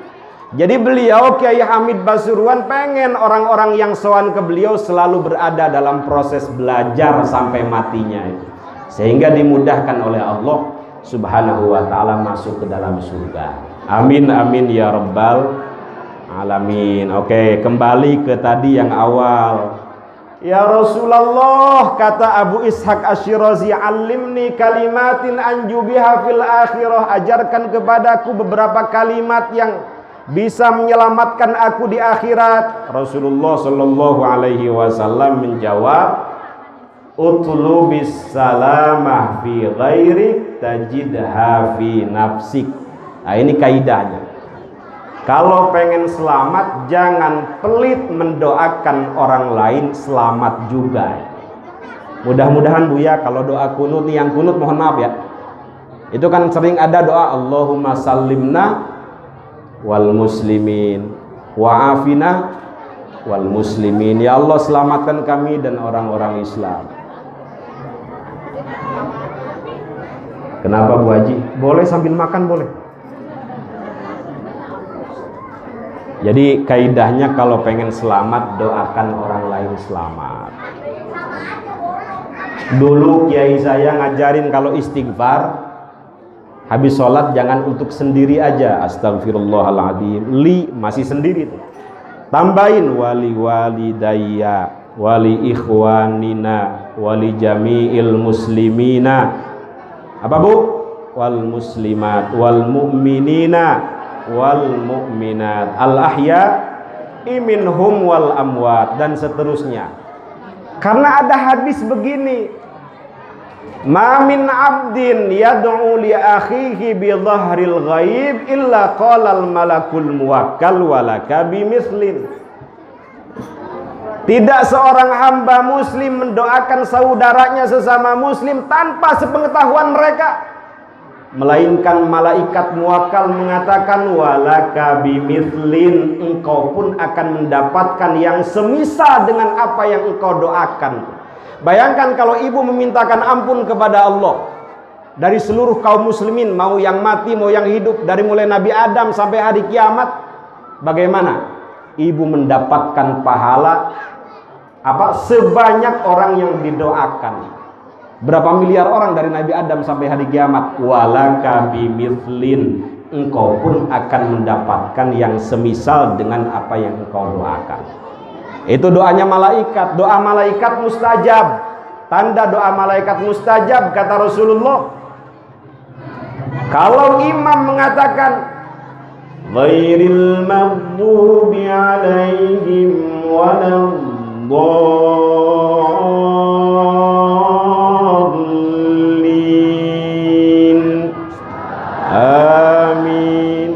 Jadi beliau Kiai Hamid Pasuruan pengen orang-orang yang sowan ke beliau selalu berada dalam proses belajar sampai matinya itu, sehingga dimudahkan oleh Allah Subhanahu wa ta'ala masuk ke dalam surga. Amin amin ya rabbal alamin. Oke, kembali ke tadi yang awal. Ya Rasulullah, kata Abu Ishaq Asy-Syirazi, alimni kalimatin anju biha fil akhirah, ajarkan kepadaku beberapa kalimat yang bisa menyelamatkan aku di akhirat. Rasulullah sallallahu alaihi wasallam menjawab, utlubis salamah fi ghairi tajidha fi nafsik. Nah, ini kaidahnya. Kalau pengen selamat, jangan pelit mendoakan orang lain selamat juga. Mudah-mudahan Buya, kalau doa kunut nih, yang kunut mohon maaf ya, itu kan sering ada doa Allahumma sallimna wal muslimin wa afina wal muslimin. Ya Allah, selamatkan kami dan orang-orang Islam. Kenapa Bu Haji? Boleh sambil makan, boleh. Jadi kaidahnya kalau pengen selamat, doakan orang lain selamat. Dulu kiai saya ngajarin kalau istighfar habis sholat jangan untuk sendiri aja, astagfirullahaladzim, masih sendiri tuh. Tambahin wali walidayya, wali ikhwanina, wali jami'il muslimina. Apa Bu? Wal muslimat, wal mu'minina, wal mu'minat, al ahya minhum wal amwat, dan seterusnya. Karena ada hadis begini, ma min abdin yad'u li akhihi bi dhahril ghaib illa qala al malakul muwakkal walaka bimislin. Tidak seorang hamba muslim mendoakan saudaranya sesama muslim tanpa sepengetahuan mereka, melainkan malaikat muwakkal mengatakan walaka bimithlin, engkau pun akan mendapatkan yang semisal dengan apa yang engkau doakan. Bayangkan kalau ibu memintakan ampun kepada Allah dari seluruh kaum muslimin, mau yang mati mau yang hidup, dari mulai Nabi Adam sampai hari kiamat, bagaimana ibu mendapatkan pahala sebanyak orang yang didoakan? Berapa miliar orang dari Nabi Adam sampai hari kiamat? Walaka bimithlin, engkau pun akan mendapatkan yang semisal dengan apa yang engkau doakan. Itu doanya malaikat. Doa malaikat mustajab. Tanda doa malaikat mustajab, kata Rasulullah, kalau imam mengatakan ghairil maghdubi alaihim waladdallin, amin.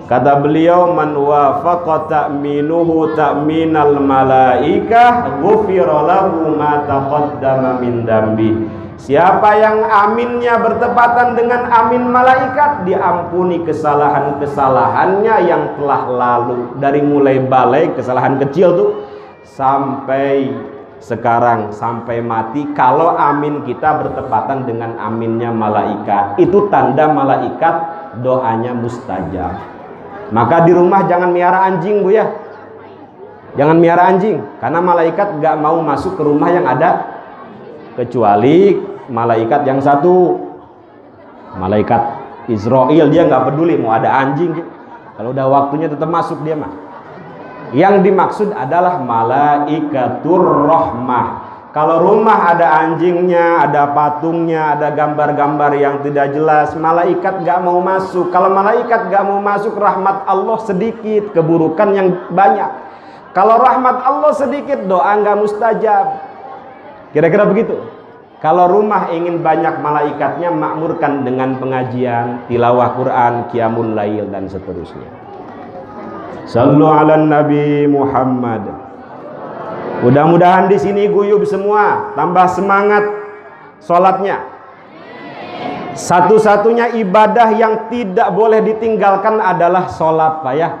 Kata beliau, man wafaqa ta'minuhu ta'minal malaikah ghufira lahu ma taqaddama min dambi. Siapa yang aminnya bertepatan dengan amin malaikat, diampuni kesalahan-kesalahannya yang telah lalu. Dari mulai balai, kesalahan kecil tuh, sampai sekarang, sampai mati. Kalau amin kita bertepatan dengan aminnya malaikat, itu tanda malaikat doanya mustajab. Maka di rumah jangan miara anjing Bu ya. Jangan miara anjing, karena malaikat gak mau masuk ke rumah yang ada, kecuali malaikat yang satu, malaikat Israel. Dia nggak peduli mau ada anjing, kalau udah waktunya tetap masuk dia mah. Yang dimaksud adalah malaikatur rahmah. Kalau rumah ada anjingnya, ada patungnya, ada gambar-gambar yang tidak jelas, malaikat nggak mau masuk. Kalau malaikat nggak mau masuk, rahmat Allah sedikit, keburukan yang banyak. Kalau rahmat Allah sedikit, doa nggak mustajab. Kira-kira begitu. Kalau rumah ingin banyak malaikatnya, makmurkan dengan pengajian, tilawah Quran, qiyamul lail, dan seterusnya. Sallu ala Nabi Muhammad. Mudah-mudahan di sini guyub semua, tambah semangat sholatnya. Satu-satunya ibadah yang tidak boleh ditinggalkan adalah sholat, Pak ya.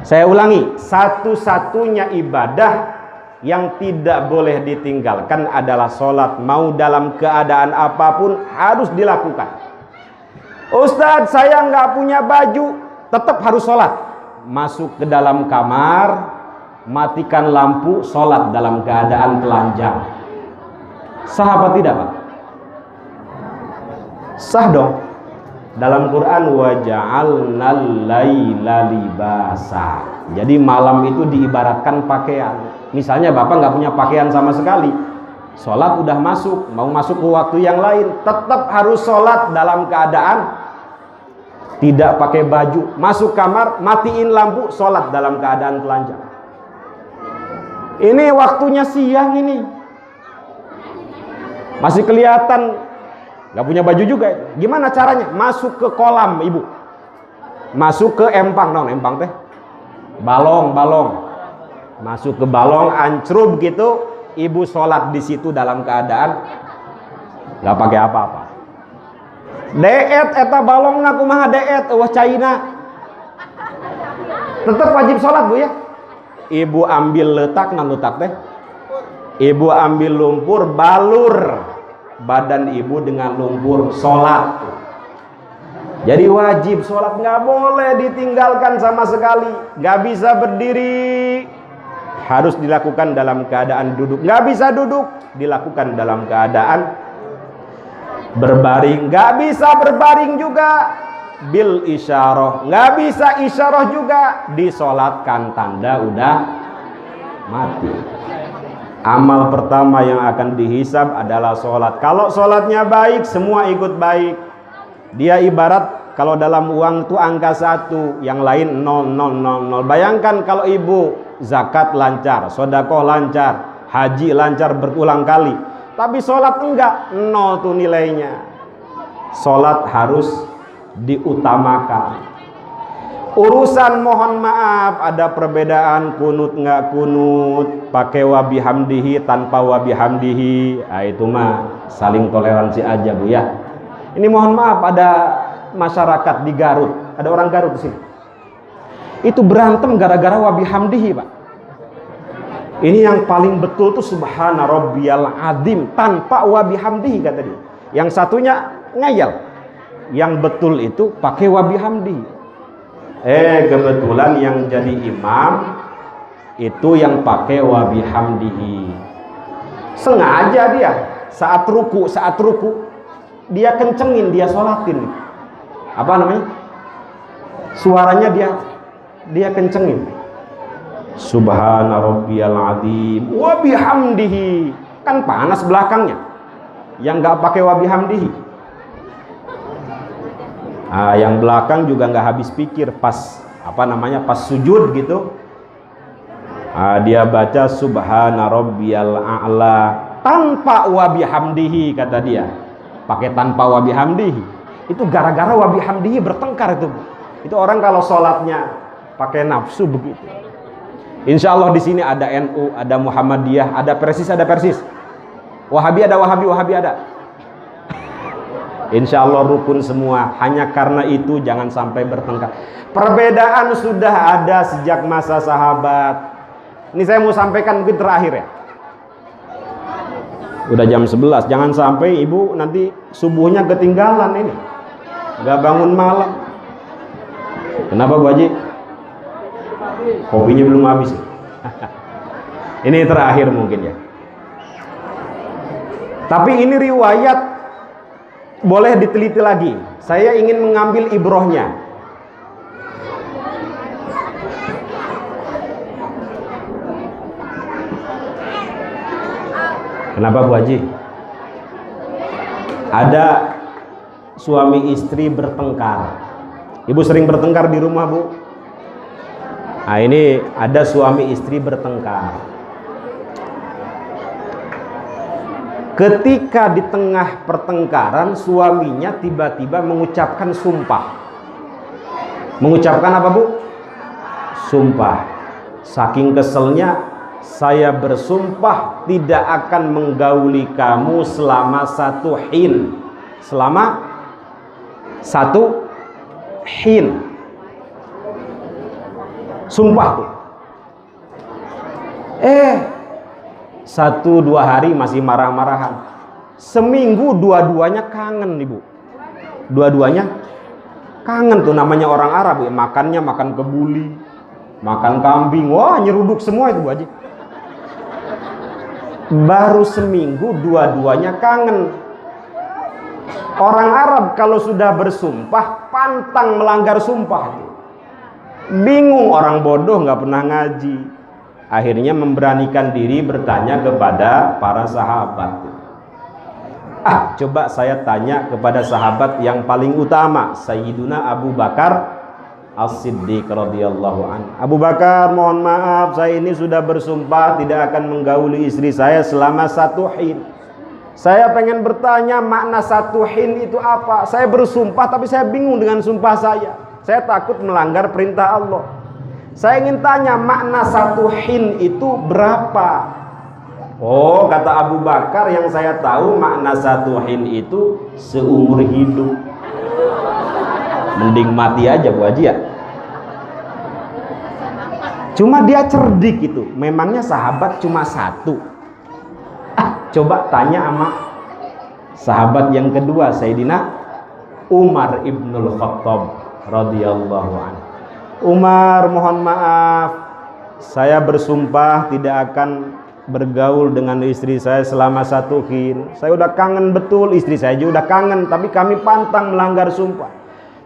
Saya ulangi, satu-satunya ibadah yang tidak boleh ditinggalkan adalah sholat. Mau dalam keadaan apapun harus dilakukan. Ustadz, saya nggak punya baju, tetap harus sholat. Masuk ke dalam kamar, matikan lampu, sholat dalam keadaan telanjang. Sah apa tidak Pak? Sah dong. Dalam Quran, wa ja'alnal laila libasa. Jadi malam itu diibaratkan pakaian. Misalnya bapak nggak punya pakaian sama sekali, sholat udah masuk, mau masuk ke waktu yang lain, tetap harus sholat dalam keadaan tidak pakai baju. Masuk kamar, matiin lampu, sholat dalam keadaan telanjang. Ini waktunya siang ini, masih kelihatan nggak punya baju juga. Gimana caranya? Masuk ke kolam ibu, masuk ke empang, empang teh balong, masuk ke balong, ancrub gitu, ibu sholat di situ dalam keadaan nggak pakai apa-apa. Deet eta balong na kumaha deet, wah China. Tetap wajib sholat bu ya. Ibu ambil letak teh. Ibu ambil lumpur, balur badan ibu dengan lumpur, sholat. Jadi wajib sholat, nggak boleh ditinggalkan sama sekali. Nggak bisa berdiri, harus dilakukan dalam keadaan duduk. Nggak bisa duduk, dilakukan dalam keadaan berbaring. Nggak bisa berbaring juga, bil isyarah. Nggak bisa isyarah juga, disolatkan tanda udah mati. Amal pertama yang akan dihisab adalah sholat. Kalau sholatnya baik, semua ikut baik. Dia ibarat kalau dalam uang itu angka 1, yang lain 0,000. Bayangkan kalau ibu zakat lancar, sedekah lancar, haji lancar berulang kali, tapi sholat enggak, 0 tuh nilainya. Sholat harus diutamakan. Urusan mohon maaf, ada perbedaan kunut nggak kunut, pakai wabihamdihi tanpa wabihamdihi, itu mah saling toleransi aja bu ya. Ini mohon maaf, ada masyarakat di Garut, ada orang Garut di sini, itu berantem gara-gara wabihamdihi pak. Ini yang paling betul tuh subhana rabbiyal azim tanpa wabihamdihi kata dia. Yang satunya ngayal, yang betul itu pakai wabihamdihi. Kebetulan yang jadi imam itu yang pakai wabihamdihi. Sengaja dia saat ruku dia kencengin, dia sholatin. Apa namanya? Suaranya dia kencengin. Subhana rabbiyal azim wa bihamdihi. Kan panas belakangnya. Yang nggak pakai wa bihamdihi. Yang belakang juga nggak habis pikir pas pas sujud gitu. Dia baca subhana rabbiyal a'la tanpa wa bihamdihi kata dia. Pakai tanpa wa bihamdihi. Itu gara-gara wa bihamdihi bertengkar itu. Itu orang kalau sholatnya pakai nafsu begitu. Insya Allah di sini ada NU, ada Muhammadiyah, ada Persis, Wahabi ada, Wahabi ada. Insya Allah rukun semua. Hanya karena itu jangan sampai bertengkar. Perbedaan sudah ada sejak masa sahabat. Ini saya mau sampaikan mungkin terakhir ya. Udah jam 11, jangan sampai ibu nanti subuhnya ketinggalan ini. Gak bangun malam. Kenapa Bu Haji? Kopinya belum habis. Ini terakhir mungkin ya. Tapi ini riwayat boleh diteliti lagi. Saya ingin mengambil ibrohnya. Kenapa Bu Haji? Ada suami istri bertengkar. Ibu sering bertengkar di rumah Bu? Nah ini ada suami istri bertengkar. Ketika di tengah pertengkaran suaminya tiba-tiba mengucapkan sumpah. Mengucapkan apa Bu? Sumpah. Saking keselnya, saya bersumpah tidak akan menggauli kamu selama satu hin. Selama satu hin. Sumpah tuh. 1-2 hari masih marah-marahan. Seminggu dua-duanya kangen Ibu. Dua-duanya kangen tuh, namanya orang Arab ya. Makannya makan kebuli, makan kambing. Wah nyeruduk semua itu Bu Haji. Baru seminggu dua-duanya kangen. Orang Arab kalau sudah bersumpah pantang melanggar sumpah. Bingung, orang bodoh nggak pernah ngaji. Akhirnya memberanikan diri bertanya kepada para sahabat. Coba saya tanya kepada sahabat yang paling utama, Sayyiduna Abu Bakar As-Siddiq radhiyallahu anhu. Abu Bakar, mohon maaf, saya ini sudah bersumpah tidak akan menggauli istri saya selama 1 hin. Saya pengen bertanya makna 1 hin itu apa? Saya bersumpah tapi saya bingung dengan sumpah saya. Saya takut melanggar perintah Allah. Saya ingin tanya makna 1 hin itu berapa? Oh, kata Abu Bakar, yang saya tahu makna 1 hin itu seumur hidup. Mending mati aja Bu Haji ya. Cuma dia cerdik itu. Memangnya sahabat cuma 1. Coba tanya sama sahabat yang kedua, Sayyidina Umar ibnul Khattab radhiyallahu anhu. Umar, mohon maaf, saya bersumpah tidak akan bergaul dengan istri saya selama 1 hin. Saya udah kangen betul, istri saya juga udah kangen, tapi kami pantang melanggar sumpah.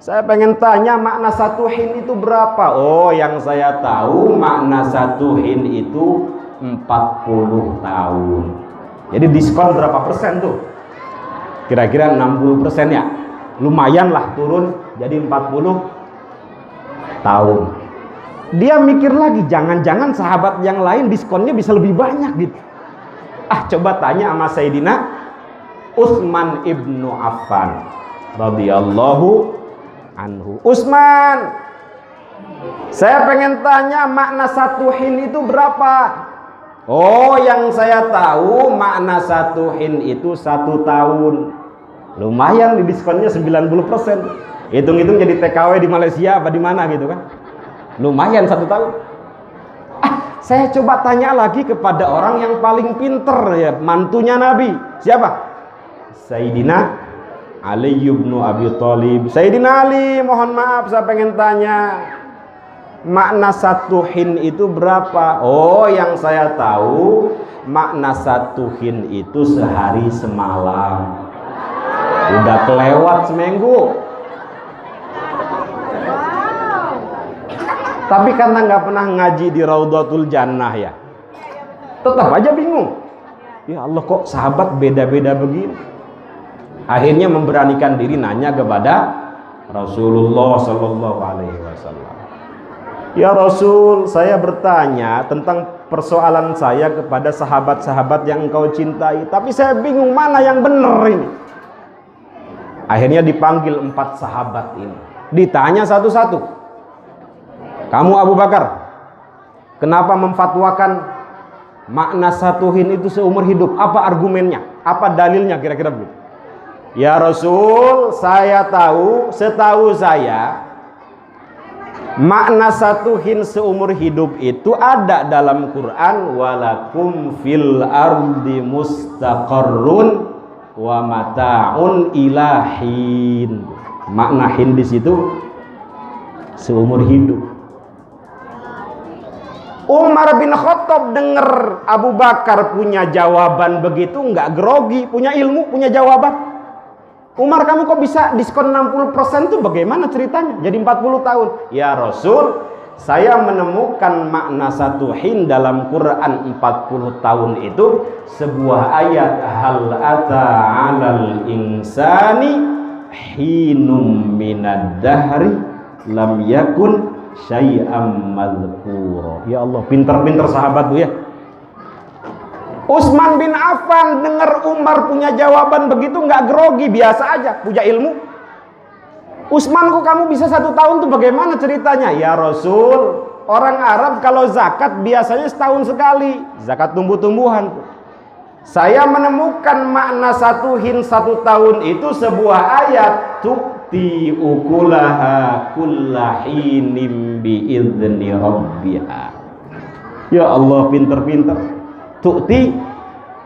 Saya pengen tanya makna 1 hin itu berapa? Oh, yang saya tahu makna 1 hin itu 40 tahun. Jadi diskon berapa persen tuh? Kira-kira 60% ya. Lumayan lah turun jadi 40 tahun. Dia mikir lagi, jangan-jangan sahabat yang lain diskonnya bisa lebih banyak gitu. Coba tanya sama Sayyidina Utsman ibnu Affan radhiyallahu anhu. Utsman, saya pengen tanya makna 1 hin itu berapa? Oh, yang saya tahu makna 1 hin itu 1 tahun. Lumayan di diskonnya 90%. Hitung-hitung jadi TKW di Malaysia apa di mana gitu kan. Lumayan 1 tahun. Saya coba tanya lagi kepada orang yang paling pinter ya, mantunya Nabi. Siapa? Sayyidina Ali bin Abi Thalib. Sayyidina Ali, mohon maaf saya pengen tanya makna 1 hin itu berapa? Oh, yang saya tahu makna 1 hin itu sehari semalam. Udah kelewat seminggu. Tapi karena nggak pernah ngaji di Raudhatul Jannah ya, tetap aja bingung. Ya Allah, kok sahabat beda-beda begini? Akhirnya memberanikan diri nanya kepada Rasulullah Sallallahu Alaihi Wasallam. Ya Rasul, saya bertanya tentang persoalan saya kepada sahabat-sahabat yang engkau cintai, tapi saya bingung mana yang benar ini. Akhirnya dipanggil 4 sahabat ini, ditanya satu-satu. Kamu Abu Bakar, kenapa memfatwakan makna 1 hin itu seumur hidup? Apa argumennya? Apa dalilnya kira-kira begitu? Ya Rasul, saya tahu, setahu saya makna 1 hin seumur hidup itu ada dalam Quran, walakum fil ardi mustaqarrun wa mata'un ilahin. Makna hin di situ seumur hidup. Umar bin Khattab dengar Abu Bakar punya jawaban begitu, nggak grogi, punya ilmu, punya jawaban. Umar, kamu kok bisa diskon 60% tuh bagaimana ceritanya? Jadi 40 tahun. Ya Rasul, saya menemukan makna 1 hin dalam Quran 40 tahun itu sebuah ayat, hal ata 'alal insani hinum minad dahri lam yakun syai'am madhkura. Ya Allah, pinter-pinter sahabat tuh ya. Utsman bin Affan dengar Umar punya jawaban begitu nggak grogi, biasa aja, punya ilmu. Utsman, kok kamu bisa 1 tahun tuh bagaimana ceritanya? Ya Rasul, orang Arab kalau zakat biasanya setahun sekali, zakat tumbuh-tumbuhan. Saya menemukan makna 1 hin 1 tahun itu sebuah ayat, tu'ti ukulaha kullahinim bi'izni rabbiha. Ya Allah, pinter-pinter. Tu'ti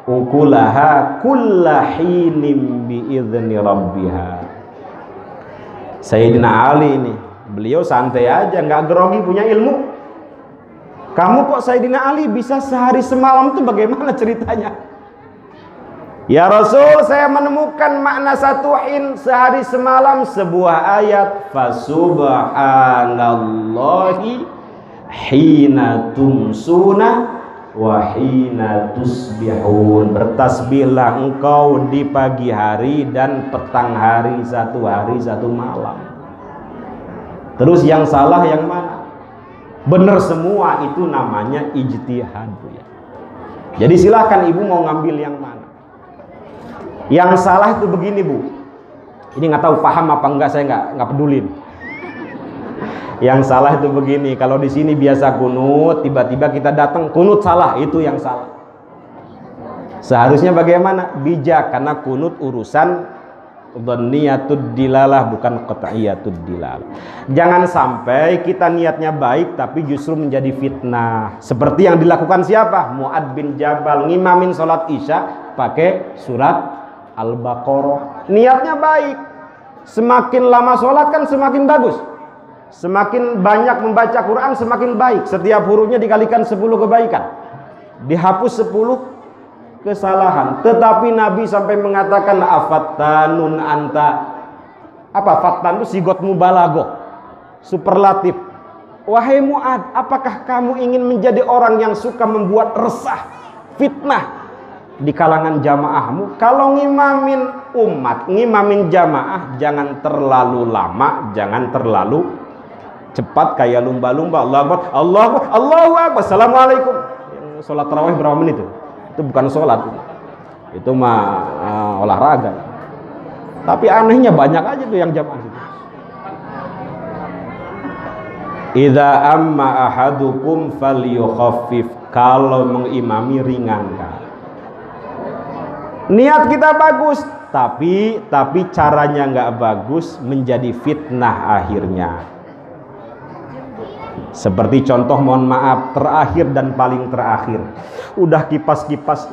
ukulaha kullahinim bi'izni rabbiha. Sayyidina Ali ini, beliau santai aja, nggak grogi, punya ilmu. Kamu kok Sayyidina Ali bisa sehari semalam tuh bagaimana ceritanya? Ya Rasul, saya menemukan makna 1 hin sehari semalam sebuah ayat, fasubhanallahi hina tumsuna wa hina tusbihun. Bertasbihlah engkau di pagi hari dan petang hari, satu hari satu malam. Terus yang salah yang mana? Benar semua, itu namanya ijtihad ya. Jadi silahkan ibu mau ngambil yang mana. Yang salah itu begini bu, ini nggak tahu paham apa enggak, saya nggak pedulin. Yang salah itu begini, kalau di sini biasa kunut, tiba-tiba kita datang kunut salah, itu yang salah. Seharusnya bagaimana? Bijak, karena kunut urusan dhanniyatud dilalah, bukan qat'iyatud dilalah. Jangan sampai kita niatnya baik tapi justru menjadi fitnah. Seperti yang dilakukan siapa? Mu'ad bin Jabal ngimamin sholat isya pakai surat Al-Baqarah. Niatnya baik. Semakin lama sholat kan semakin bagus. Semakin banyak membaca Quran semakin baik. Setiap hurufnya dikalikan 10 kebaikan, dihapus 10 kesalahan. Tetapi Nabi sampai mengatakan afattanun anta. Apa fattan itu sigot mubalaghah, superlatif. Wahai Mu'ad, apakah kamu ingin menjadi orang yang suka membuat resah, fitnah di kalangan jamaahmu? Kalau ngimamin umat, ngimamin jamaah, jangan terlalu lama, jangan terlalu cepat kayak lumba-lumba. Allahu Akbar, Allahu Akbar, Allahu Akbar, Assalamualaikum. Sholat tarawih berapa menit itu? Itu bukan sholat, itu mah olahraga. Tapi anehnya banyak aja tuh yang jamaah itu. Idza amma ahadukum falyukhaffif, kalau mengimami ringankan. Niat kita bagus, tapi caranya nggak bagus, menjadi fitnah akhirnya. Seperti contoh, mohon maaf, terakhir dan paling terakhir, udah kipas-kipas.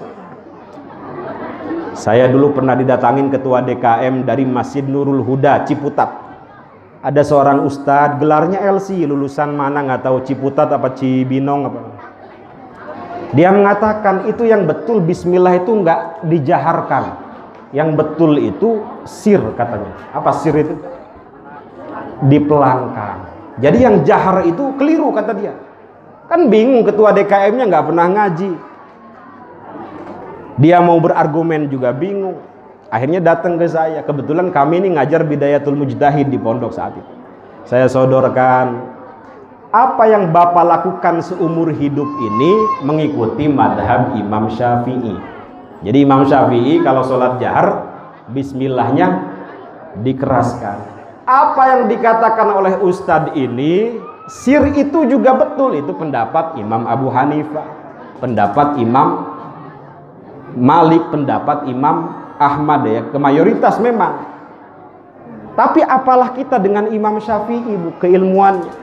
Saya dulu pernah didatangin ketua DKM dari Masjid Nurul Huda Ciputat. Ada seorang ustadz, gelarnya LC, lulusan mana nggak tahu, Ciputat apa Cibinong apa. Dia mengatakan itu yang betul bismillah itu nggak dijaharkan, yang betul itu sir katanya. Apa sir itu? Dipelankan. Jadi yang jahar itu keliru kata dia. Kan bingung, ketua DKM-nya nggak pernah ngaji. Dia mau berargumen juga bingung. Akhirnya datang ke saya. Kebetulan kami ini ngajar Bidayatul Mujtahid di pondok saat itu. Saya sodorkan, apa yang Bapak lakukan seumur hidup ini mengikuti madhab Imam Syafi'i. Jadi Imam Syafi'i kalau sholat jahar, bismillahnya dikeraskan. Apa yang dikatakan oleh Ustadz ini, sir itu juga betul. Itu pendapat Imam Abu Hanifah, pendapat Imam Malik, pendapat Imam Ahmad ya, ke mayoritas memang. Tapi apalah kita dengan Imam Syafi'i, bu, keilmuannya.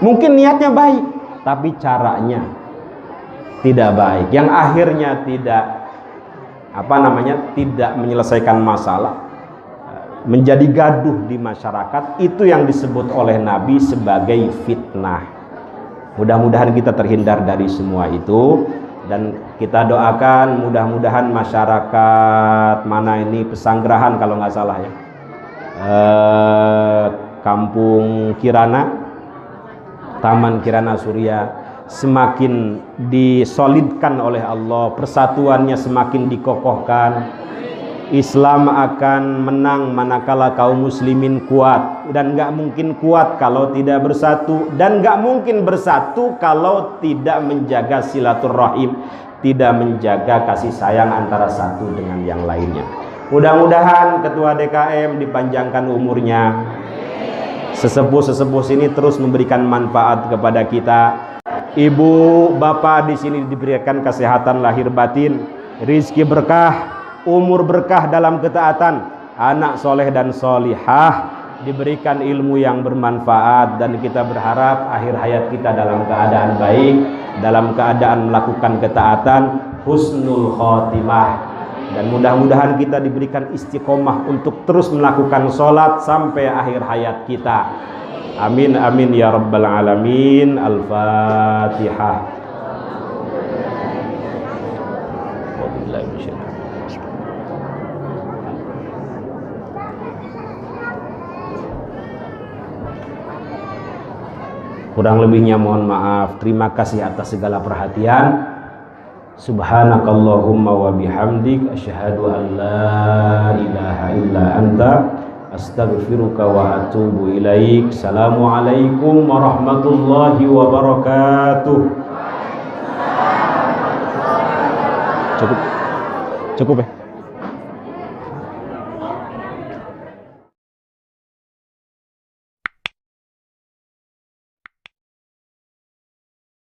Mungkin niatnya baik, tapi caranya tidak baik. Yang akhirnya tidak tidak menyelesaikan masalah, menjadi gaduh di masyarakat. Itu yang disebut oleh Nabi sebagai fitnah. Mudah-mudahan kita terhindar dari semua itu, dan kita doakan mudah-mudahan masyarakat mana ini Pesanggerahan kalau nggak salah ya, Kampung Kirana, Taman Kirana Surya, semakin disolidkan oleh Allah, persatuannya semakin dikokohkan. Islam akan menang manakala kaum muslimin kuat, dan nggak mungkin kuat kalau tidak bersatu, dan nggak mungkin bersatu kalau tidak menjaga silaturahim, tidak menjaga kasih sayang antara satu dengan yang lainnya. Mudah-mudahan ketua DKM dipanjangkan umurnya, sesepuh-sesepuh sini terus memberikan manfaat kepada kita. Ibu, bapak di sini diberikan kesehatan lahir batin, rizki berkah, umur berkah dalam ketaatan, anak soleh dan solihah, diberikan ilmu yang bermanfaat, dan kita berharap akhir hayat kita dalam keadaan baik, dalam keadaan melakukan ketaatan, husnul khotimah, dan mudah-mudahan kita diberikan istiqomah untuk terus melakukan sholat sampai akhir hayat kita. Amin amin ya rabbal alamin. Al-Fatihah. Kurang lebihnya mohon maaf. Terima kasih atas segala perhatian. Subhanakallahumma wa bihamdik asyhadu an la ilaha illa anta astaghfiruka wa atubu ilaik. Assalamualaikum warahmatullahi wabarakatuh. Cukup ya?